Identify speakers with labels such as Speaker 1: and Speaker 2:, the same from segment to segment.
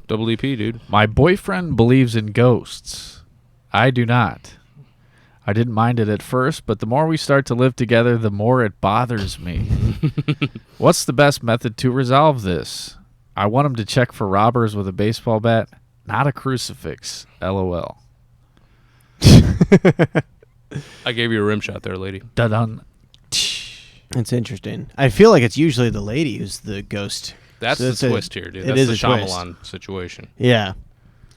Speaker 1: Double EP, dude.
Speaker 2: My boyfriend believes in ghosts. I do not. I didn't mind it at first, but the more we start to live together, the more it bothers me. What's the best method to resolve this? I want him to check for robbers with a baseball bat, not a crucifix. LOL.
Speaker 1: I gave you a rim shot there, lady.
Speaker 2: Dun-dun.
Speaker 3: It's interesting. I feel like it's usually the lady who's the ghost.
Speaker 1: That's
Speaker 3: So
Speaker 1: the twist here, dude.
Speaker 3: it
Speaker 1: That's
Speaker 3: is
Speaker 1: the
Speaker 3: a twist.
Speaker 1: Shyamalan situation.
Speaker 3: Yeah.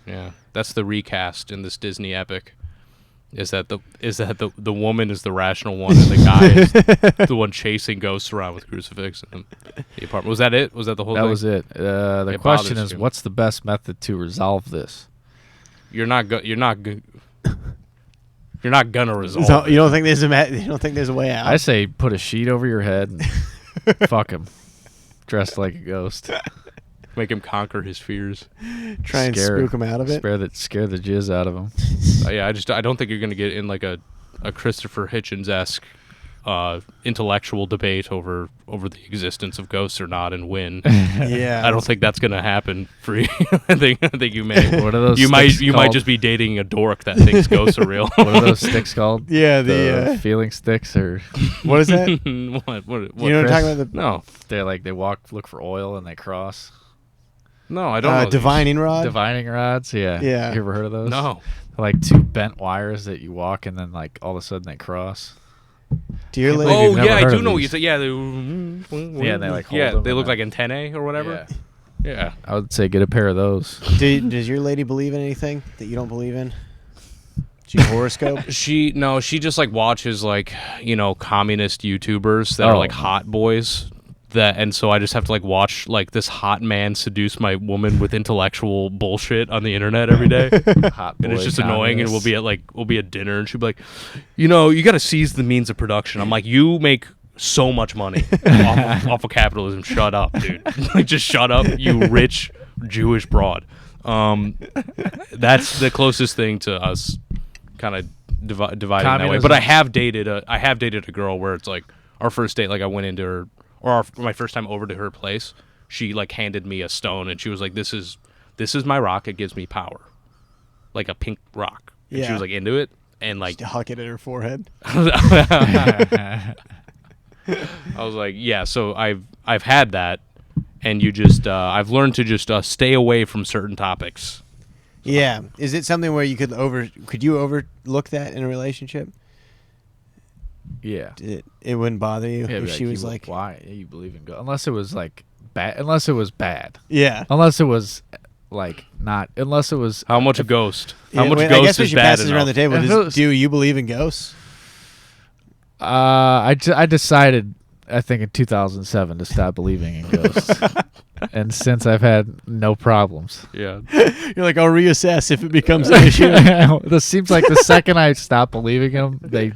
Speaker 1: Yeah, that's the recast in this Disney epic. Is that the woman is the rational one and the guy is the one chasing ghosts around with crucifix in the apartment? Was that it? Was that the whole thing?
Speaker 2: That was it. The question is, what's the best method to resolve this?
Speaker 1: You're not gonna resolve.
Speaker 3: So
Speaker 1: it.
Speaker 3: you don't think there's a way out?
Speaker 2: I say put a sheet over your head and fuck him. Dressed like a ghost.
Speaker 1: Make him conquer his fears.
Speaker 3: Try and spook him out of it.
Speaker 2: Scare the jizz out of him.
Speaker 1: Yeah, I don't think you're gonna get in like a Christopher Hitchens-esque intellectual debate over the existence of ghosts or not and win.
Speaker 3: Yeah.
Speaker 1: I don't think that's gonna happen for you. I think you may.
Speaker 2: What are those?
Speaker 1: You might
Speaker 2: called?
Speaker 1: just be dating a dork that thinks ghosts are real.
Speaker 2: What are those sticks called?
Speaker 3: Yeah,
Speaker 2: the feeling sticks or
Speaker 3: what is that?
Speaker 1: What?
Speaker 3: You know what I'm talking about?
Speaker 1: No,
Speaker 2: they're like they look for oil and they cross.
Speaker 1: no, I don't know.
Speaker 3: Divining rod.
Speaker 2: Divining rods, yeah.
Speaker 3: Yeah.
Speaker 2: You ever heard of those?
Speaker 1: No.
Speaker 2: They're like two bent wires that you walk and then like all of a sudden they cross.
Speaker 3: Dear lady.
Speaker 1: Oh
Speaker 2: you've never
Speaker 1: yeah, I
Speaker 2: heard
Speaker 1: do
Speaker 2: of
Speaker 1: know what you
Speaker 2: these.
Speaker 1: said. Yeah,
Speaker 2: They like hold them
Speaker 1: they
Speaker 2: and
Speaker 1: look
Speaker 2: then-
Speaker 1: like antennae or whatever. Yeah.
Speaker 2: I would say get a pair of those.
Speaker 3: Does your lady believe in anything that you don't believe in? She horoscope?
Speaker 1: She just like watches like communist YouTubers that are like hot boys. And so I just have to like watch like this hot man seduce my woman with intellectual bullshit on the internet every day.
Speaker 2: Hot
Speaker 1: And it's
Speaker 2: boy
Speaker 1: just annoying, and
Speaker 2: communists.
Speaker 1: we'll be at dinner, and she'll be like, you got to seize the means of production. I'm like, you make so much money off of capitalism. Shut up, dude. Like, just shut up, you rich Jewish broad. That's the closest thing to us kind of dividing that way. But I have dated a girl where it's like our first date, like I went into her, or my first time over to her place, she like handed me a stone, and she was like, this is my rock. It gives me power. Like a pink rock. And she
Speaker 3: Yeah.
Speaker 1: was like into it, and like
Speaker 3: Just huck it at her forehead.
Speaker 1: I was like, yeah. So I've had that, and you just I've learned to just stay away from certain topics.
Speaker 3: Yeah. Is it something where you could you overlook that in a relationship?
Speaker 2: Yeah.
Speaker 3: It wouldn't bother you
Speaker 2: Yeah,
Speaker 3: if she was like,
Speaker 2: why you believe in God? Unless it was like bad. Unless it was bad.
Speaker 3: yeah.
Speaker 2: Unless it was like not. Unless it was.
Speaker 1: How much a ghost? How
Speaker 3: Yeah,
Speaker 1: much
Speaker 3: wait,
Speaker 1: ghost
Speaker 3: I guess we
Speaker 1: is
Speaker 3: should
Speaker 1: bad
Speaker 3: pass this
Speaker 1: enough?
Speaker 3: around the table.
Speaker 2: If it was-
Speaker 3: Do you believe in ghosts?
Speaker 2: I decided, I think in 2007, to stop believing in ghosts, and since I've had no problems.
Speaker 1: Yeah.
Speaker 3: You're like, I'll reassess if it becomes an issue.
Speaker 2: This seems like the second I stopped believing in them,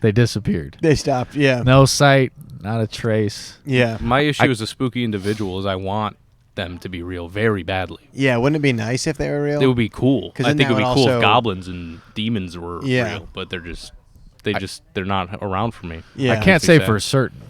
Speaker 2: they disappeared.
Speaker 3: They stopped. Yeah.
Speaker 2: No sight, not a trace.
Speaker 3: Yeah.
Speaker 1: My issue as a spooky individual is I want them to be real very badly.
Speaker 3: Yeah. Wouldn't it be nice if they were real?
Speaker 1: It would be cool.
Speaker 3: 'Cause
Speaker 1: I
Speaker 3: then
Speaker 1: think it would
Speaker 3: that
Speaker 1: be
Speaker 3: would
Speaker 1: cool
Speaker 3: also-
Speaker 1: if goblins and demons were
Speaker 3: Yeah.
Speaker 1: real, but they're not around for me.
Speaker 3: Yeah.
Speaker 2: I can't
Speaker 1: Makes
Speaker 2: say
Speaker 1: sense.
Speaker 2: for certain.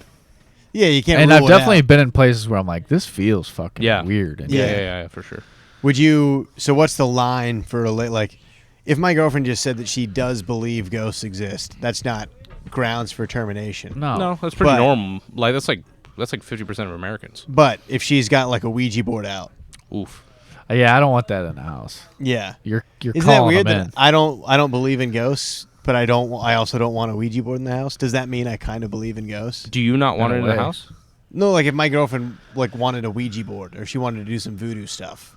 Speaker 3: Yeah, you can't.
Speaker 2: And
Speaker 3: rule
Speaker 2: I've
Speaker 3: it
Speaker 2: definitely
Speaker 3: out.
Speaker 2: been in places where I'm like, this feels fucking
Speaker 1: Yeah.
Speaker 2: weird. And
Speaker 3: Yeah.
Speaker 1: Yeah, for sure.
Speaker 3: Would you? So what's the line for like? If my girlfriend just said that she does believe ghosts exist, that's not grounds for termination.
Speaker 1: No, that's pretty
Speaker 3: But-
Speaker 1: normal. Like that's like 50% of Americans.
Speaker 3: But if she's got like a Ouija board out,
Speaker 1: Oof.
Speaker 2: Yeah, I don't want that in the house.
Speaker 3: yeah,
Speaker 2: You're
Speaker 3: isn't that
Speaker 2: calling
Speaker 3: weird?
Speaker 2: them
Speaker 3: That
Speaker 2: in.
Speaker 3: I don't believe in ghosts, but I also don't want a Ouija board in the house. Does that mean I kind of believe in ghosts?
Speaker 1: Do you not want
Speaker 2: In
Speaker 1: it
Speaker 2: a
Speaker 1: in the
Speaker 2: way.
Speaker 1: house?
Speaker 3: No, like if my girlfriend like wanted a Ouija board or she wanted to do some voodoo stuff,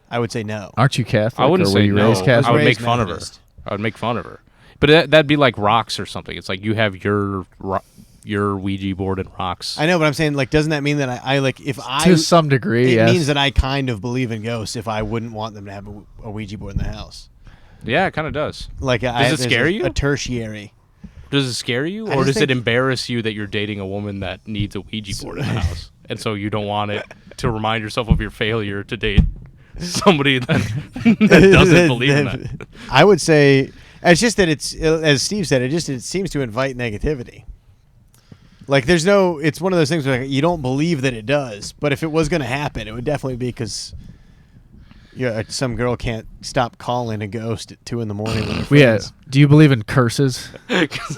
Speaker 3: I would say no.
Speaker 2: Aren't you Catholic?
Speaker 1: I wouldn't
Speaker 2: or were
Speaker 1: say
Speaker 2: you
Speaker 1: no.
Speaker 2: raised Catholic?
Speaker 1: I would make
Speaker 3: raised
Speaker 1: fun of her.
Speaker 3: Methodist.
Speaker 1: I would make fun of her. But that'd be like rocks or something. It's like you have your Ouija board and rocks.
Speaker 3: I know, but I'm saying like, doesn't that mean that I like if I
Speaker 2: To some degree,
Speaker 3: it
Speaker 2: yes.
Speaker 3: means that I kind of believe in ghosts if I wouldn't want them to have a Ouija board in the house.
Speaker 1: Yeah, it kind of does.
Speaker 3: Like,
Speaker 1: Does it scare you?
Speaker 3: A tertiary.
Speaker 1: Does it scare you,
Speaker 3: I
Speaker 1: or
Speaker 3: just
Speaker 1: does
Speaker 3: think-
Speaker 1: it embarrass you that you're dating a woman that needs a Ouija board in the house, and so you don't want it to remind yourself of your failure to date somebody that doesn't believe in that?
Speaker 3: I would say it's just that it's as Steve said. It seems to invite negativity. Like it's one of those things where like, you don't believe that it does, but if it was going to happen, it would definitely be because some girl can't stop calling a ghost at 2 a.m. with her
Speaker 2: Yeah.
Speaker 3: friends.
Speaker 2: Do you believe in curses?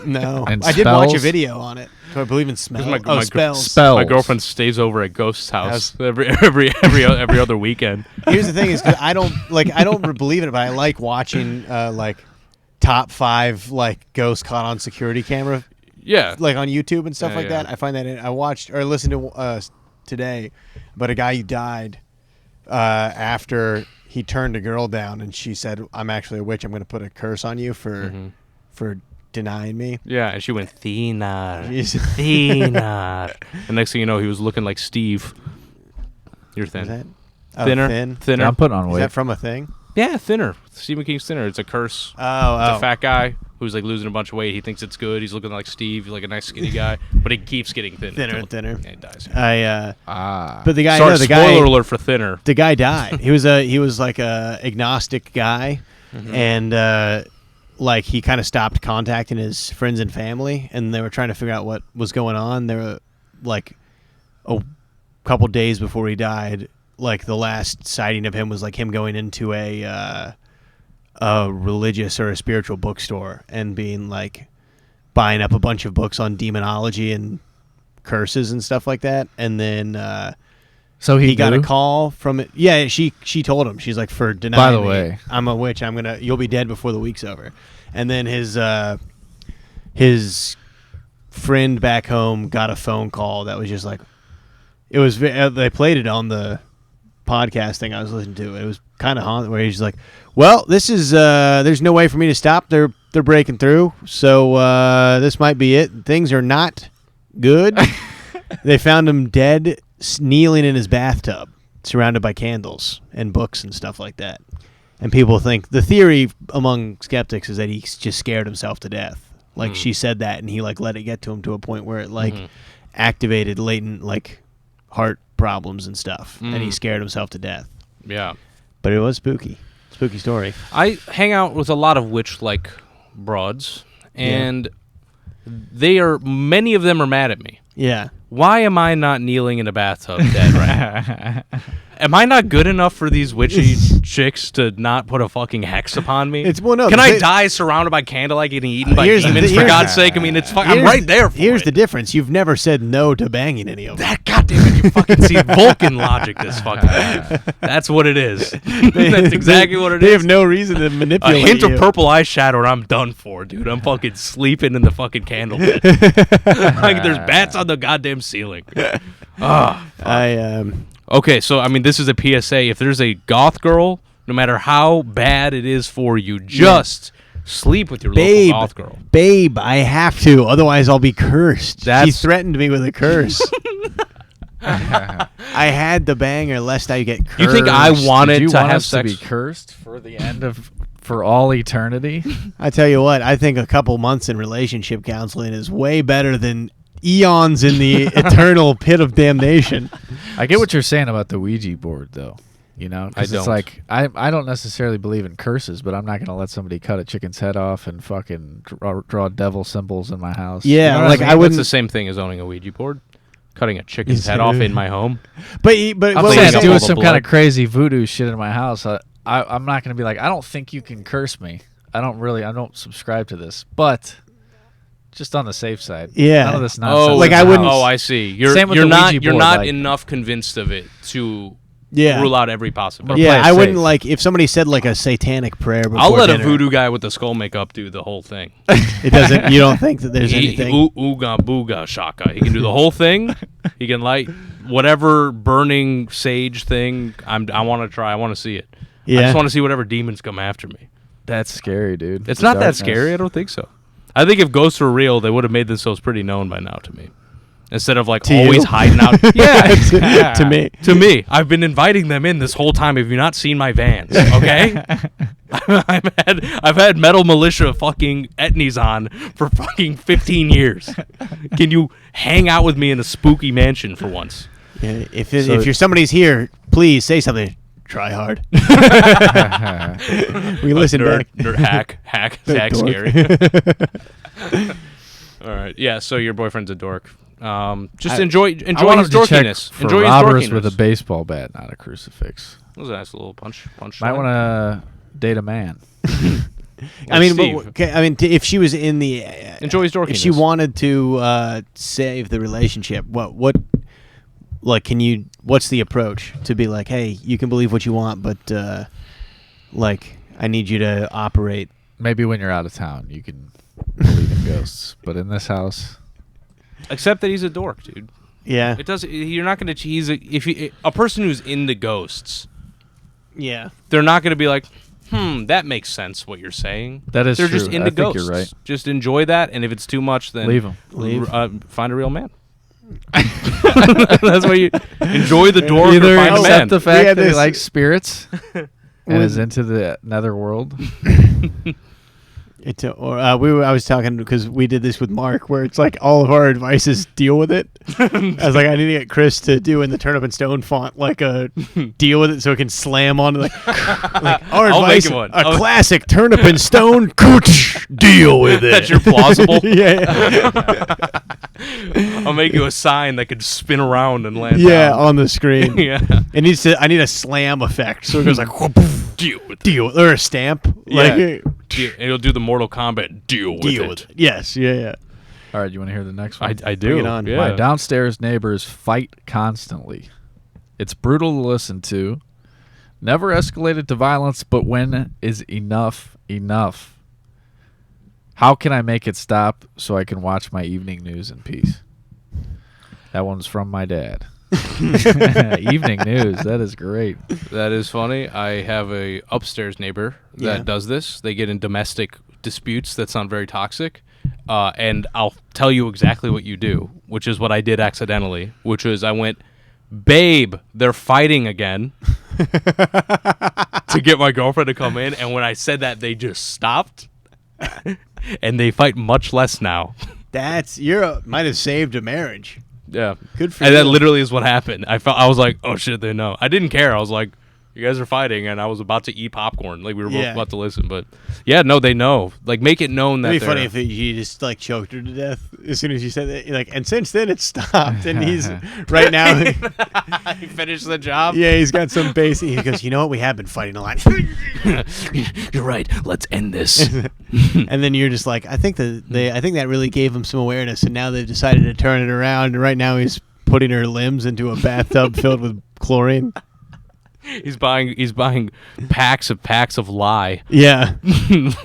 Speaker 3: No.
Speaker 2: And
Speaker 3: I did watch a
Speaker 2: spells?
Speaker 3: video on it. Do I believe in smells? Spells.
Speaker 2: Spells.
Speaker 1: My girlfriend stays over at Ghost's house every other weekend.
Speaker 3: Here's the thing: is 'cause I don't believe in it, but I like watching top 5 ghosts caught on security camera,
Speaker 1: Yeah,
Speaker 3: on YouTube and stuff like
Speaker 1: yeah.
Speaker 3: that. I find that I watched or listened to today about a guy who died after he turned a girl down, and she said, "I'm actually a witch. I'm going to put a curse on you for denying me."
Speaker 1: yeah, and she went thinner,
Speaker 3: Jeez.
Speaker 1: thinner. The next thing you know, he was looking like Steve. You're thin.
Speaker 3: Is that
Speaker 1: Thinner,
Speaker 3: thin?
Speaker 1: thinner.
Speaker 2: I'm putting on
Speaker 3: Is
Speaker 2: weight.
Speaker 3: that from a thing?
Speaker 1: Yeah, thinner. Stephen King's Thinner. It's a curse.
Speaker 3: Oh,
Speaker 1: It's a fat guy who's losing a bunch of weight. He thinks it's good. He's looking like Steve. He's a nice skinny guy, but he keeps getting thinner.
Speaker 3: Thinner and thinner.
Speaker 1: And he dies.
Speaker 3: But the guy,
Speaker 1: Sorry,
Speaker 3: the
Speaker 1: spoiler
Speaker 3: guy,
Speaker 1: alert for Thinner.
Speaker 3: the guy died. He was like a agnostic guy, and he kind of stopped contacting his friends and family, and they were trying to figure out what was going on. They were a couple days before he died. The last sighting of him was him going into a religious or a spiritual bookstore and being buying up a bunch of books on demonology and curses and stuff like that. And then
Speaker 2: So
Speaker 3: he got a call from it. Yeah, she told him. She's like, for denying
Speaker 2: By the
Speaker 3: me,
Speaker 2: way,
Speaker 3: I'm a witch. You'll be dead before the week's over. And then his friend back home got a phone call that was just it was. They played it on the podcast thing I was listening to. It was kind of haunted, where he's like, "Well, this is there's no way for me to stop. They're breaking through, so this might be it. Things are not good." They found him dead, kneeling in his bathtub, surrounded by candles and books and stuff like that. And people think the theory among skeptics is that he just scared himself to death. She said that, and he let it get to him to a point where it activated latent heart problems and stuff, and he scared himself to death.
Speaker 1: Yeah.
Speaker 3: But it was spooky story.
Speaker 1: I hang out with a lot of witch-like broads, and many of them are mad at me.
Speaker 3: Yeah.
Speaker 1: Why am I not kneeling in a bathtub dead right now? Am I not good enough for these witchy chicks to not put a fucking hex upon me? Can I die surrounded by candlelight getting eaten by demons, for God's sake? I mean, I'm right there for
Speaker 3: Here's
Speaker 1: it.
Speaker 3: the difference. You've never said no to banging any of them.
Speaker 1: That goddamn it, you fucking see Vulcan logic this fucking guy. That's what it is. That's exactly what it is.
Speaker 3: They have no reason to
Speaker 1: A
Speaker 3: manipulate
Speaker 1: hint
Speaker 3: you.
Speaker 1: of purple eyeshadow and I'm done for, dude. I'm fucking sleeping in the fucking candle pit. There's bats on the goddamn ceiling. Okay, so I mean, this is a PSA. If there's a goth girl, no matter how bad it is for you, just sleep with your local goth girl.
Speaker 3: Babe, I have to, otherwise I'll be cursed. She threatened me with a curse. I had to bang her lest I get cursed.
Speaker 1: You think I wanted
Speaker 2: Did you
Speaker 1: to
Speaker 2: want
Speaker 1: have
Speaker 2: us
Speaker 1: sex?
Speaker 2: to be cursed for all eternity?
Speaker 3: I tell you what, I think a couple months in relationship counseling is way better than eons in the eternal pit of damnation.
Speaker 2: I get what you're saying about the Ouija board, though. You know, 'cause
Speaker 1: I
Speaker 2: it's
Speaker 1: don't.
Speaker 2: I don't necessarily believe in curses, but I'm not going to let somebody cut a chicken's head off and fucking draw devil symbols in my house.
Speaker 3: Yeah,
Speaker 2: You know what
Speaker 3: like
Speaker 2: I mean?
Speaker 3: I wouldn't.
Speaker 1: It's the same thing as owning a Ouija board. Cutting a chicken's head off in my home.
Speaker 3: But
Speaker 2: I'm
Speaker 3: what
Speaker 2: saying
Speaker 3: was
Speaker 2: doing
Speaker 1: all the
Speaker 2: some
Speaker 1: blood.
Speaker 2: kind of crazy voodoo shit in my house. I'm not going to be like, I don't think you can curse me. I don't subscribe to this, but just on the safe side.
Speaker 3: Yeah.
Speaker 2: None of this nonsense.
Speaker 1: Oh,
Speaker 3: Like, I wouldn't-
Speaker 1: Oh, I see. You're
Speaker 2: Same with
Speaker 1: you're
Speaker 2: the
Speaker 1: not
Speaker 2: Ouija
Speaker 1: you're
Speaker 2: board,
Speaker 1: not
Speaker 2: like-
Speaker 1: enough convinced of it to
Speaker 3: Yeah.
Speaker 1: rule out every possibility.
Speaker 2: Play
Speaker 3: Yeah,
Speaker 2: it
Speaker 3: I wouldn't
Speaker 2: safe.
Speaker 3: if somebody said a satanic prayer before
Speaker 1: I'll let
Speaker 3: dinner.
Speaker 1: a voodoo guy with the skull makeup do the whole thing.
Speaker 3: It doesn't. You don't think that there's anything?
Speaker 1: Ooga booga shaka. He can do the whole thing. He can light whatever burning sage thing. I want to try. I want to see it. I
Speaker 3: Yeah.
Speaker 1: just want to see whatever demons come after me.
Speaker 2: That's scary, dude.
Speaker 1: It's
Speaker 2: The
Speaker 1: not that
Speaker 2: darkness.
Speaker 1: scary. I don't think so. I think if ghosts were real, they would have made themselves pretty known by now to me. Instead of
Speaker 3: To
Speaker 1: always
Speaker 3: you?
Speaker 1: hiding out. Yeah.
Speaker 3: to me.
Speaker 1: To me, I've been inviting them in this whole time. Have you not seen my vans? Okay, I've had Metal Militia fucking etnies on for fucking 15 years. Can you hang out with me in a spooky mansion for once?
Speaker 3: Yeah, if you're somebody's here, please say something. Try hard. We listen back.
Speaker 1: Hack,
Speaker 3: Dork.
Speaker 1: scary. All right, yeah. So your boyfriend's a dork. Just enjoy
Speaker 2: I want
Speaker 1: his
Speaker 2: him to check
Speaker 1: dorkiness.
Speaker 2: for
Speaker 1: Enjoy his
Speaker 2: robbers
Speaker 1: dorkiness.
Speaker 2: with a baseball bat, not a crucifix.
Speaker 1: That was a nice little punch.
Speaker 2: Might want to date a man.
Speaker 3: I mean,
Speaker 1: Steve.
Speaker 3: if she was in the
Speaker 1: Enjoys dorkiness.
Speaker 3: if she wanted to save the relationship, what like can you? What's the approach to be like, hey, you can believe what you want, but like I need you to operate.
Speaker 2: Maybe when you're out of town, you can believe in ghosts, but in this house,
Speaker 1: Except that he's a dork, dude.
Speaker 3: Yeah,
Speaker 1: It does. You're not going to. He's a person who's into ghosts.
Speaker 3: yeah.
Speaker 1: They're not going to be like, that makes sense what you're saying.
Speaker 2: that is
Speaker 1: They're
Speaker 2: true.
Speaker 1: just into
Speaker 2: I think
Speaker 1: ghosts.
Speaker 2: you're right.
Speaker 1: Just enjoy that, and if it's too much, then
Speaker 2: Leave 'em.
Speaker 3: Leave.
Speaker 1: Find a real man. That's what you enjoy the dork or
Speaker 2: Either
Speaker 1: find a man.
Speaker 2: accept the
Speaker 3: We
Speaker 2: fact
Speaker 3: had
Speaker 2: that he
Speaker 3: this-
Speaker 2: likes spirits and is into the netherworld.
Speaker 3: I was talking because we did this with Mark, where it's like all of our advice is deal with it. I was like, I need to get Chris to do in the Turnip and Stone font like a deal with it so it can slam on like our
Speaker 1: I'll make
Speaker 3: advice.
Speaker 1: it one.
Speaker 3: A classic Turnip and Stone deal with it.
Speaker 1: That's your plausible.
Speaker 3: yeah,
Speaker 1: I'll make you a sign that could spin around and land.
Speaker 3: yeah,
Speaker 1: down.
Speaker 3: on the screen.
Speaker 1: Yeah.
Speaker 3: It needs to. I need a slam effect so it goes like
Speaker 1: Deal with it.
Speaker 3: deal or a stamp. Like
Speaker 1: It'll do the Mortal Kombat. Deal with
Speaker 3: deal
Speaker 1: it.
Speaker 3: with it. Yes, yeah.
Speaker 2: All right, you want to hear the next one?
Speaker 1: I do.
Speaker 3: Bring it on.
Speaker 1: Yeah.
Speaker 2: My downstairs neighbors fight constantly. It's brutal to listen to. Never escalated to violence, but when is enough enough? How can I make it stop so I can watch my evening news in peace? That one's from my dad. Evening news. That is great.
Speaker 1: That is funny. I have a upstairs neighbor that
Speaker 3: Yeah.
Speaker 1: does this. They get in domestic disputes that sound very toxic, and I'll tell you exactly what you do, which is what I did accidentally, which was I went, babe, they're fighting again, to get my girlfriend to come in, and when I said that, they just stopped, and they fight much less now.
Speaker 3: That's might have saved a marriage.
Speaker 1: Yeah.
Speaker 3: Good for
Speaker 1: And
Speaker 3: you.
Speaker 1: that literally is what happened. I was like, oh shit, they know. I didn't care. I was like, you guys are fighting, and I was about to eat popcorn. Like we were both
Speaker 3: Yeah.
Speaker 1: about to listen, but yeah, no, they know. Like make it known that
Speaker 3: It'd be
Speaker 1: they're
Speaker 3: funny if you just like choked her to death as soon as you said that. You're like, and since then it stopped, and he's right now.
Speaker 1: he finished the job.
Speaker 3: Yeah, he's got some base. He goes, you know what? We have been fighting a lot.
Speaker 1: You're right. Let's end this.
Speaker 3: And then you're just like, I think that really gave him some awareness, and now they've decided to turn it around. And right now he's putting her limbs into a bathtub filled with chlorine.
Speaker 1: He's buying packs of lye
Speaker 3: Yeah,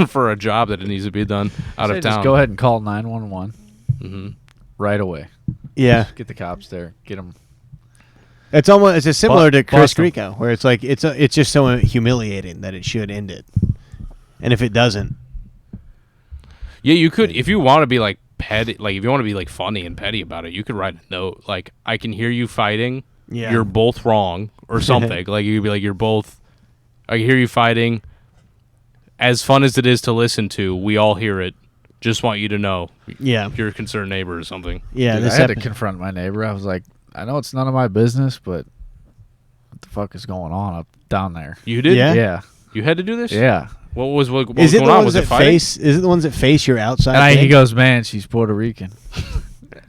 Speaker 1: for a job that needs to be done out of town.
Speaker 2: Just go ahead and call 911
Speaker 1: Mm-hmm.
Speaker 2: right away.
Speaker 3: yeah.
Speaker 2: Get the cops there. Get them.
Speaker 3: It's just similar to Chris
Speaker 2: bust 'em.
Speaker 3: Grieco, where it's like it's just so humiliating that it should end it, and if it doesn't,
Speaker 1: Yeah, you could if you want to be like petty, like if you want to be like funny and petty about it, you could write a note like, I can hear you fighting.
Speaker 3: Yeah.
Speaker 1: You're both wrong or something. Like you could be like, you're both. I can hear you fighting. As fun as it is to listen to, we all hear it. Just want you to know.
Speaker 3: yeah,
Speaker 1: If you're a concerned neighbor or something.
Speaker 3: yeah.
Speaker 2: Dude,
Speaker 3: This
Speaker 2: I had to
Speaker 3: epi-
Speaker 2: confront my neighbor. I was like, I know it's none of my business, but what the fuck is going on up down there?
Speaker 1: You did?
Speaker 3: Yeah?
Speaker 2: Yeah.
Speaker 1: You had to do this?
Speaker 2: Yeah.
Speaker 1: What was
Speaker 3: is
Speaker 1: was
Speaker 3: it
Speaker 1: going
Speaker 3: the
Speaker 1: on?
Speaker 3: ones
Speaker 1: Was it
Speaker 3: that
Speaker 1: fighting?
Speaker 3: face? Is it the ones that face your outside?
Speaker 2: And he
Speaker 3: thing?
Speaker 2: goes, man, she's Puerto Rican.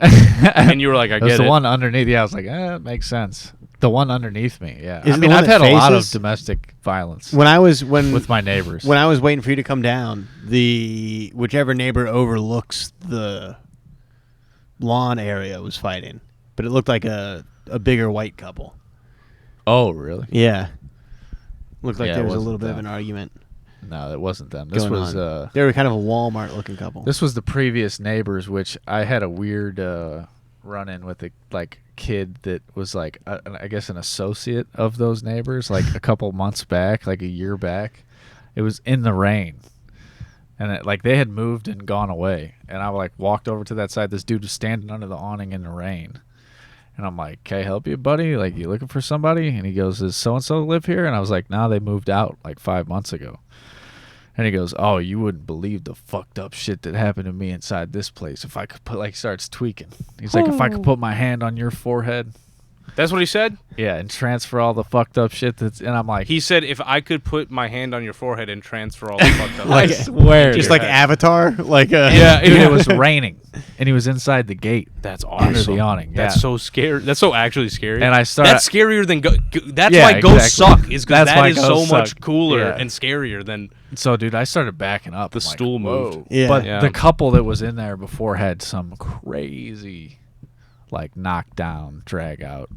Speaker 1: And you were like, I
Speaker 2: It was
Speaker 1: get
Speaker 2: the
Speaker 1: it.
Speaker 2: one underneath. Yeah, I was like, it makes sense. The one underneath me. Yeah.
Speaker 3: Is
Speaker 2: I
Speaker 3: it the
Speaker 2: mean,
Speaker 3: one
Speaker 2: I've
Speaker 3: that
Speaker 2: had a lot of
Speaker 3: faces?
Speaker 2: domestic violence
Speaker 3: when
Speaker 2: with my neighbors.
Speaker 3: when I was waiting for you to come down, the whichever neighbor overlooks the lawn area was fighting, but it looked like a bigger white couple.
Speaker 2: Oh, really?
Speaker 3: Yeah, looked like
Speaker 2: Yeah,
Speaker 3: there
Speaker 2: it
Speaker 3: was a
Speaker 2: wasn't
Speaker 3: little bit of
Speaker 2: them.
Speaker 3: an argument
Speaker 2: No, that wasn't them. This
Speaker 3: going
Speaker 2: was
Speaker 3: on. They were kind of a Walmart looking couple.
Speaker 2: this was the previous neighbors, which I had a weird run-in with a kid that was like I guess an associate of those neighbors, like a couple months back, like a year back. It was in the rain, and they had moved and gone away, and I walked over to that side. This dude was standing under the awning in the rain, and I'm like, "Can I help you, buddy? Like, you looking for somebody?" And he goes, "Does so and so live here?" And I was like, "No, they moved out like 5 months ago." And he goes, "Oh, you wouldn't believe the fucked up shit that happened to me inside this place. If I could put," starts tweaking. He's like, "If I could put my hand on your forehead,
Speaker 1: That's what he said?
Speaker 2: Yeah, and transfer all the fucked up shit and I'm like...
Speaker 1: He said if I could put my hand on your forehead and transfer all the fucked up
Speaker 3: Like,
Speaker 1: shit.
Speaker 2: I swear.
Speaker 3: Just
Speaker 2: dude.
Speaker 3: like Avatar? Like
Speaker 1: Yeah,
Speaker 2: Dude, it was raining, and he was inside the gate.
Speaker 1: That's
Speaker 2: Under
Speaker 1: awesome.
Speaker 2: the awning.
Speaker 1: That's
Speaker 2: yeah.
Speaker 1: so scary. That's so actually scary.
Speaker 2: And I started...
Speaker 1: That's scarier than... That's
Speaker 2: Yeah,
Speaker 1: why ghosts
Speaker 2: exactly.
Speaker 1: suck, is because
Speaker 2: That's
Speaker 1: that
Speaker 2: why
Speaker 1: is so
Speaker 2: ghosts
Speaker 1: much
Speaker 2: suck.
Speaker 1: cooler
Speaker 2: Yeah.
Speaker 1: and scarier than...
Speaker 2: So, dude, I started backing up.
Speaker 1: The
Speaker 2: I'm like,
Speaker 1: stool moved.
Speaker 2: whoa.
Speaker 3: Yeah.
Speaker 2: But
Speaker 1: Yeah.
Speaker 2: the couple that was in there before had some crazy, like, knockdown, drag out.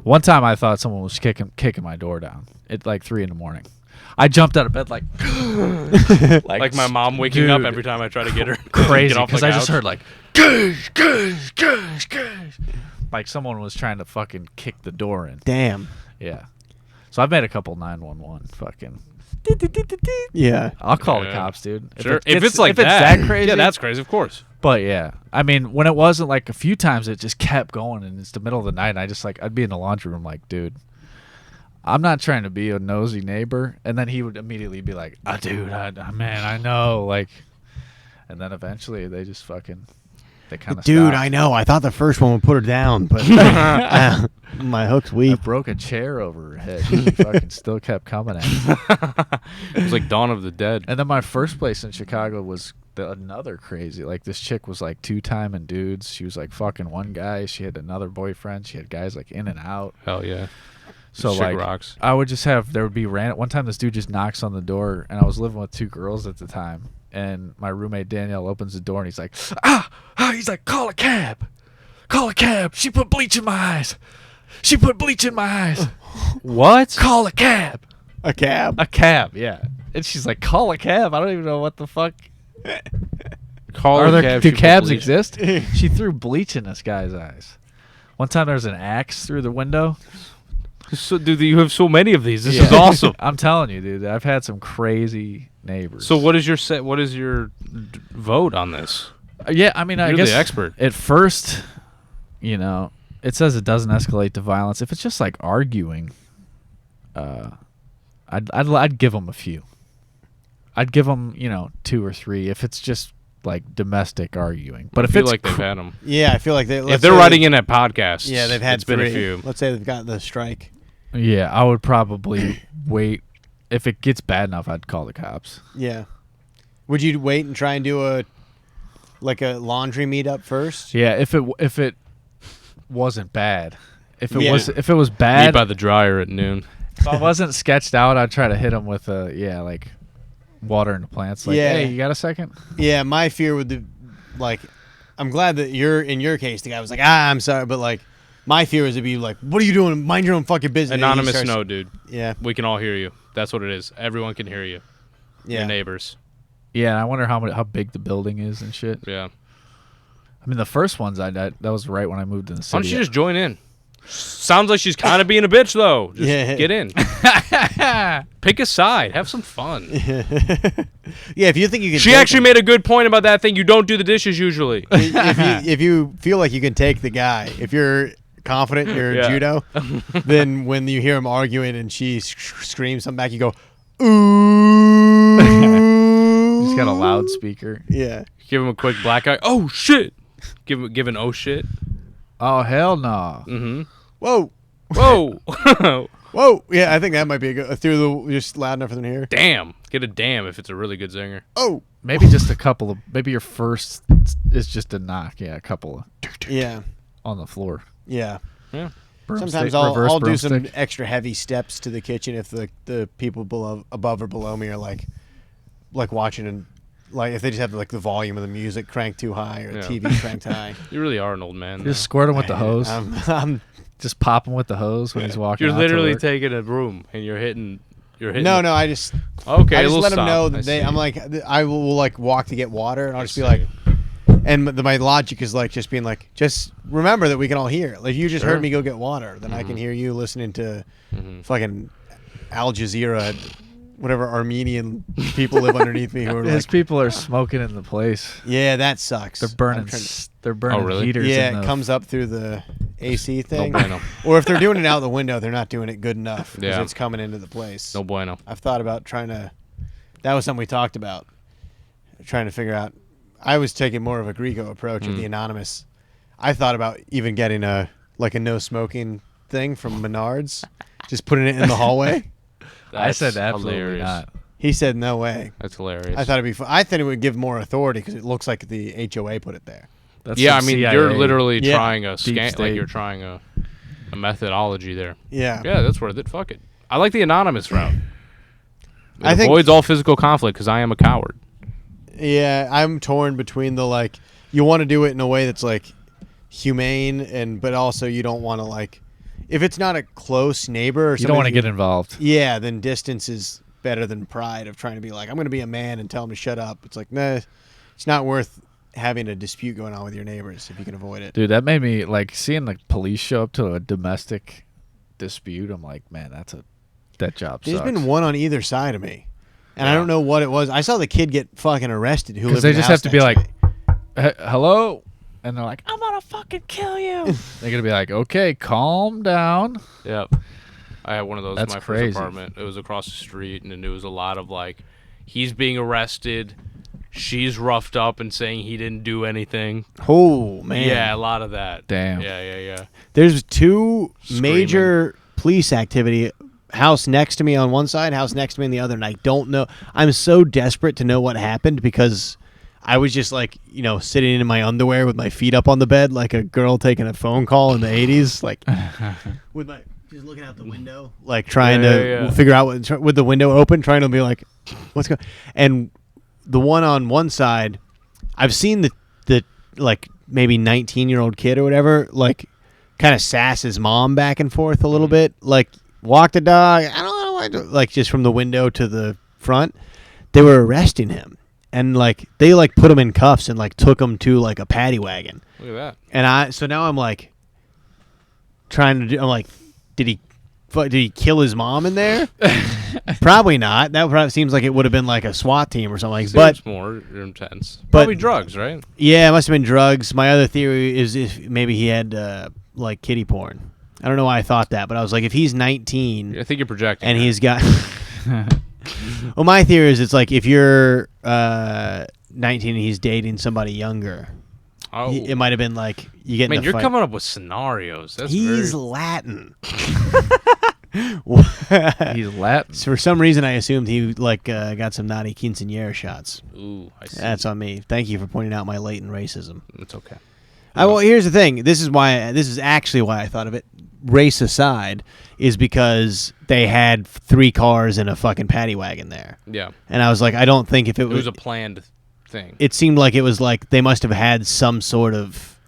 Speaker 2: One time I thought someone was kicking my door down at like 3 a.m. I jumped out of bed like
Speaker 1: Like my mom waking up
Speaker 2: dude,
Speaker 1: every time I try to get her.
Speaker 2: crazy
Speaker 1: get off the
Speaker 2: because I just
Speaker 1: couch.
Speaker 2: heard like gosh, gosh, gosh, gosh. Like someone was trying to fucking kick the door in.
Speaker 3: Damn.
Speaker 2: Yeah. So I've made a couple 911 fucking.
Speaker 3: Yeah.
Speaker 2: I'll call the
Speaker 1: Yeah.
Speaker 2: cops, dude.
Speaker 1: Sure.
Speaker 2: If
Speaker 1: If it's that
Speaker 2: crazy,
Speaker 1: yeah, that's crazy, of course.
Speaker 2: But yeah, I mean, when it wasn't like a few times, it just kept going, and it's the middle of the night, and I just like I'd be in the laundry room, like, dude, I'm not trying to be a nosy neighbor, and then he would immediately be like, dude, man, I know, like, and then eventually they just fucking, they kind of,
Speaker 3: Dude, I know. I thought the first one would put her down, but my hook's
Speaker 2: I
Speaker 3: weak.
Speaker 2: broke a chair over her head. She fucking still kept coming at me.
Speaker 1: It was like Dawn of the Dead.
Speaker 2: And then my first place in Chicago was another crazy. Like this chick was like 2-timing dudes. She was like fucking one guy. She had another boyfriend. She had guys like in and out.
Speaker 1: Hell yeah.
Speaker 2: So
Speaker 1: Chick
Speaker 2: like
Speaker 1: rocks.
Speaker 2: I would just have there would be random. One time this dude just knocks on the door, and I was living with 2 girls at the time. And my roommate Danielle opens the door, and he's like, he's like, call a cab. Call a cab. She put bleach in my eyes. She put bleach in my eyes.
Speaker 1: What?
Speaker 2: Call a cab.
Speaker 3: A cab?
Speaker 2: A cab, yeah. And she's like, call a cab. I don't even know what the fuck.
Speaker 1: Call
Speaker 2: Are
Speaker 1: a
Speaker 2: there,
Speaker 1: cab,
Speaker 2: do
Speaker 1: she put
Speaker 2: cabs
Speaker 1: bleach-
Speaker 2: exist? She threw bleach in this guy's eyes. One time there was an axe through the window.
Speaker 1: So, dude, you have so many of these. This
Speaker 2: Yeah.
Speaker 1: is awesome.
Speaker 2: I'm telling you, dude. I've had some crazy neighbors.
Speaker 1: So what is your What is your vote on this?
Speaker 2: Yeah, I mean, I
Speaker 1: You're
Speaker 2: guess
Speaker 1: the expert.
Speaker 2: at first, you know, it says it doesn't escalate to violence. If it's just like arguing, I'd give them a few. I'd give them, 2 or 3 if it's just like domestic arguing. But
Speaker 1: I
Speaker 2: if
Speaker 1: feel
Speaker 2: it's
Speaker 1: like they've had them.
Speaker 3: Yeah, I feel like
Speaker 1: If they're writing in at podcasts,
Speaker 3: Yeah, they've had
Speaker 1: it's been
Speaker 3: 3.
Speaker 1: a few.
Speaker 3: Let's say they've got the strike.
Speaker 2: yeah, I would probably wait. If it gets bad enough, I'd call the cops.
Speaker 3: Yeah. Would you wait and try and do a laundry meetup first?
Speaker 2: Yeah, if it wasn't bad. If it
Speaker 3: Yeah.
Speaker 2: was
Speaker 1: Meet
Speaker 2: bad,
Speaker 1: by the dryer at noon.
Speaker 2: if I wasn't sketched out, I'd try to hit him with like water into plants. Like,
Speaker 3: Yeah.
Speaker 2: hey, you got a second?
Speaker 3: Yeah, my fear would be, I'm glad that in your case, the guy was like, I'm sorry, but like, my fear was to be like, what are you doing? Mind your own fucking business. And he
Speaker 1: Anonymous,
Speaker 3: starts-
Speaker 1: no, dude.
Speaker 3: Yeah.
Speaker 1: We can all hear you. That's what it is. Everyone can hear you.
Speaker 3: Yeah.
Speaker 1: Your neighbors.
Speaker 2: Yeah, and I wonder how big the building is and shit.
Speaker 1: Yeah.
Speaker 2: I mean, the first ones that was right when I moved in the city.
Speaker 1: Why don't you just join in? Sounds like she's kind of being a bitch, though. Just
Speaker 3: Yeah.
Speaker 1: get in. Pick a side. Have some fun.
Speaker 3: Yeah, if you think you can
Speaker 1: She
Speaker 3: take
Speaker 1: actually made a good point about that thing. You don't do the dishes usually.
Speaker 3: if you feel like you can take the guy, if you're confident in your
Speaker 1: Yeah.
Speaker 3: judo, then when you hear him arguing and she screams something back, you go, ooh.
Speaker 2: Just got a loudspeaker.
Speaker 3: Yeah.
Speaker 1: Give him a quick black eye. Oh, shit. Give an oh, shit.
Speaker 2: Oh hell no!
Speaker 1: Mm-hmm.
Speaker 3: Whoa.
Speaker 1: Whoa.
Speaker 3: Whoa. Yeah, I think that might be a good, through the, just loud enough for them to hear.
Speaker 1: Damn. Get a damn if it's a really good singer.
Speaker 3: Oh.
Speaker 2: Maybe just a couple of. Maybe your first is just a knock. Yeah, a couple of
Speaker 3: Yeah.
Speaker 2: on the floor.
Speaker 3: Yeah.
Speaker 1: Yeah.
Speaker 3: Sometimes
Speaker 2: reverse
Speaker 3: I'll do some
Speaker 2: broomstick.
Speaker 3: extra heavy steps to the kitchen if the people above or below me are like watching and like if they just have like the volume of the music cranked too high or the
Speaker 1: Yeah.
Speaker 3: TV cranked high.
Speaker 1: You really are an old man.
Speaker 2: Just squirt him with the hose.
Speaker 3: I'm
Speaker 2: Just pop him with the hose when he's walking.
Speaker 1: You're
Speaker 2: out to
Speaker 1: literally
Speaker 2: work.
Speaker 1: taking a broom and you're hitting.
Speaker 3: no, I just
Speaker 1: Okay,
Speaker 3: I just
Speaker 1: we'll
Speaker 3: let them
Speaker 1: stop.
Speaker 3: know
Speaker 1: I
Speaker 3: that
Speaker 1: see.
Speaker 3: I'm like I will like walk to get water and I'll
Speaker 1: I
Speaker 3: just be
Speaker 1: see.
Speaker 3: like, and my logic is like just being like just remember that we can all hear. Like you just
Speaker 1: Sure.
Speaker 3: heard me go get water, then I can hear you listening to fucking Al Jazeera, whatever Armenian people live underneath me who are
Speaker 2: His
Speaker 3: like,
Speaker 2: people are smoking in the place.
Speaker 3: yeah, that sucks.
Speaker 2: They're burning.
Speaker 3: I'm trying to-
Speaker 2: They're burning
Speaker 1: Oh, really?
Speaker 2: heaters.
Speaker 3: yeah,
Speaker 2: in
Speaker 3: it
Speaker 2: the,
Speaker 3: comes up through the AC thing.
Speaker 1: bueno.
Speaker 3: Or if they're doing it out the window, they're not doing it good enough because
Speaker 1: Yeah.
Speaker 3: it's coming into the place.
Speaker 1: No bueno.
Speaker 3: I've thought about trying to. That was something we talked about. Trying to figure out. I was taking more of a Grieco approach with the anonymous. I thought about even getting a no smoking thing from Menards, just putting it in the hallway.
Speaker 2: I said absolutely
Speaker 1: hilarious.
Speaker 2: not.
Speaker 3: He said no way.
Speaker 1: That's hilarious.
Speaker 3: I thought it'd be fun. I thought it would give more authority because it looks like the HOA put it there.
Speaker 2: That's
Speaker 1: yeah, I
Speaker 2: some
Speaker 1: mean,
Speaker 2: CIA.
Speaker 1: you're literally
Speaker 3: Yeah.
Speaker 1: trying a
Speaker 2: Deep
Speaker 1: scan.
Speaker 2: state.
Speaker 1: Like you're trying a methodology there.
Speaker 3: Yeah.
Speaker 1: Yeah, that's worth it. Fuck it. I like the anonymous route. It
Speaker 3: I think-
Speaker 1: avoids all physical conflict because I am a coward.
Speaker 3: Yeah, I'm torn between the like you want to do it in a way that's like humane but also you don't want to like if it's not a close neighbor or
Speaker 2: You don't want to get involved.
Speaker 3: Yeah, then distance is better than pride of trying to be like I'm going to be a man and tell him to shut up. It's like nah, it's not worth having a dispute going on with your neighbors if you can avoid it.
Speaker 2: Dude, that made me like seeing the police show up to a domestic dispute. I'm like, man, that job
Speaker 3: There's
Speaker 2: sucks.
Speaker 3: been one on either side of me. And I
Speaker 1: Yeah.
Speaker 3: don't know what it was. I saw the kid get fucking arrested who lived
Speaker 2: Because they
Speaker 3: in the
Speaker 2: just
Speaker 3: house
Speaker 2: have to be
Speaker 3: next
Speaker 2: like,
Speaker 3: me.
Speaker 2: hello? And they're like, I'm going to fucking kill you. They're going to be like, okay, calm down.
Speaker 1: Yep. I had one of those
Speaker 2: That's
Speaker 1: in my
Speaker 2: crazy.
Speaker 1: first apartment. It was across the street, and it was a lot of like, he's being arrested, she's roughed up and saying he didn't do anything.
Speaker 3: Oh, man.
Speaker 1: Yeah, a lot of that.
Speaker 2: Damn.
Speaker 1: Yeah.
Speaker 3: There's two
Speaker 1: Screaming.
Speaker 3: major police activity. House next to me on one side, house next to me on the other, and I don't know. I'm so desperate to know what happened because I was just like, sitting in my underwear with my feet up on the bed like a girl taking a phone call in the 80s, like with my just looking out the window, like trying to figure out with the window open, trying to be like, what's going. And the one on one side, I've seen the like maybe 19-year-old kid or whatever, like kind of sass his mom back and forth a little bit, like. Walk the dog. I don't know what I do. Like just from the window to the front, they were arresting him, and like they like put him in cuffs and like took him to like a paddy wagon.
Speaker 1: Look at that.
Speaker 3: And so now I'm like trying to do. I'm like, did he kill his mom in there? Probably not. That probably seems like it would have been like a SWAT team or something.
Speaker 1: Seems more intense. Probably drugs, right?
Speaker 3: Yeah, it must have been drugs. My other theory is if maybe he had like kiddie porn. I don't know why I thought that, but I was like, if he's 19
Speaker 1: I think you're projecting.
Speaker 3: and he's got... Well, my theory is it's like if you're 19 and he's dating somebody younger, it might have been like you get in
Speaker 1: Man,
Speaker 3: the
Speaker 1: you're
Speaker 3: fight.
Speaker 1: coming up with scenarios. That's
Speaker 3: He's
Speaker 1: very...
Speaker 3: Latin.
Speaker 2: He's Latin.
Speaker 3: So for some reason, I assumed he like got some naughty quinceañera shots.
Speaker 1: Ooh, I see.
Speaker 3: That's on me. Thank you for pointing out my latent racism.
Speaker 1: It's okay.
Speaker 3: Well, here's the thing. This is actually why I thought of it. Race aside, is because they had 3 cars and a fucking paddy wagon there.
Speaker 1: Yeah.
Speaker 3: And I was like, I don't think if
Speaker 1: It was a planned thing.
Speaker 3: It seemed like it was like they must have had some sort of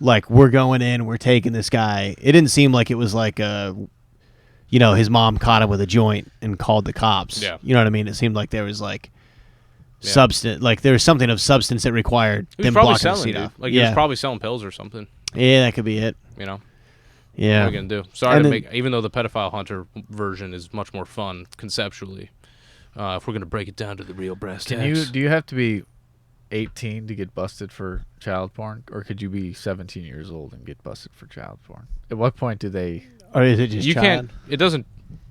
Speaker 3: like we're going in, we're taking this guy. It didn't seem like it was like his mom caught him with a joint and called the cops.
Speaker 1: Yeah.
Speaker 3: You know what I mean? It seemed like there was like substance, like there was something of substance that required
Speaker 1: He was
Speaker 3: them
Speaker 1: probably
Speaker 3: blocking the
Speaker 1: selling,
Speaker 3: seat
Speaker 1: dude.
Speaker 3: off.
Speaker 1: Like he was probably selling pills or something.
Speaker 3: Yeah, that could be it.
Speaker 1: You know.
Speaker 3: Yeah.
Speaker 1: What are we gonna do? Sorry
Speaker 3: And
Speaker 1: to
Speaker 3: then-
Speaker 1: make. Even though the pedophile hunter version is much more fun conceptually, if we're gonna break it down to the real brass tacks.
Speaker 2: Do you have to be 18 to get busted for child porn, or could you be 17 years old and get busted for child porn? At what point do they?
Speaker 3: Or is it just
Speaker 1: You
Speaker 3: child?
Speaker 1: can't. It doesn't.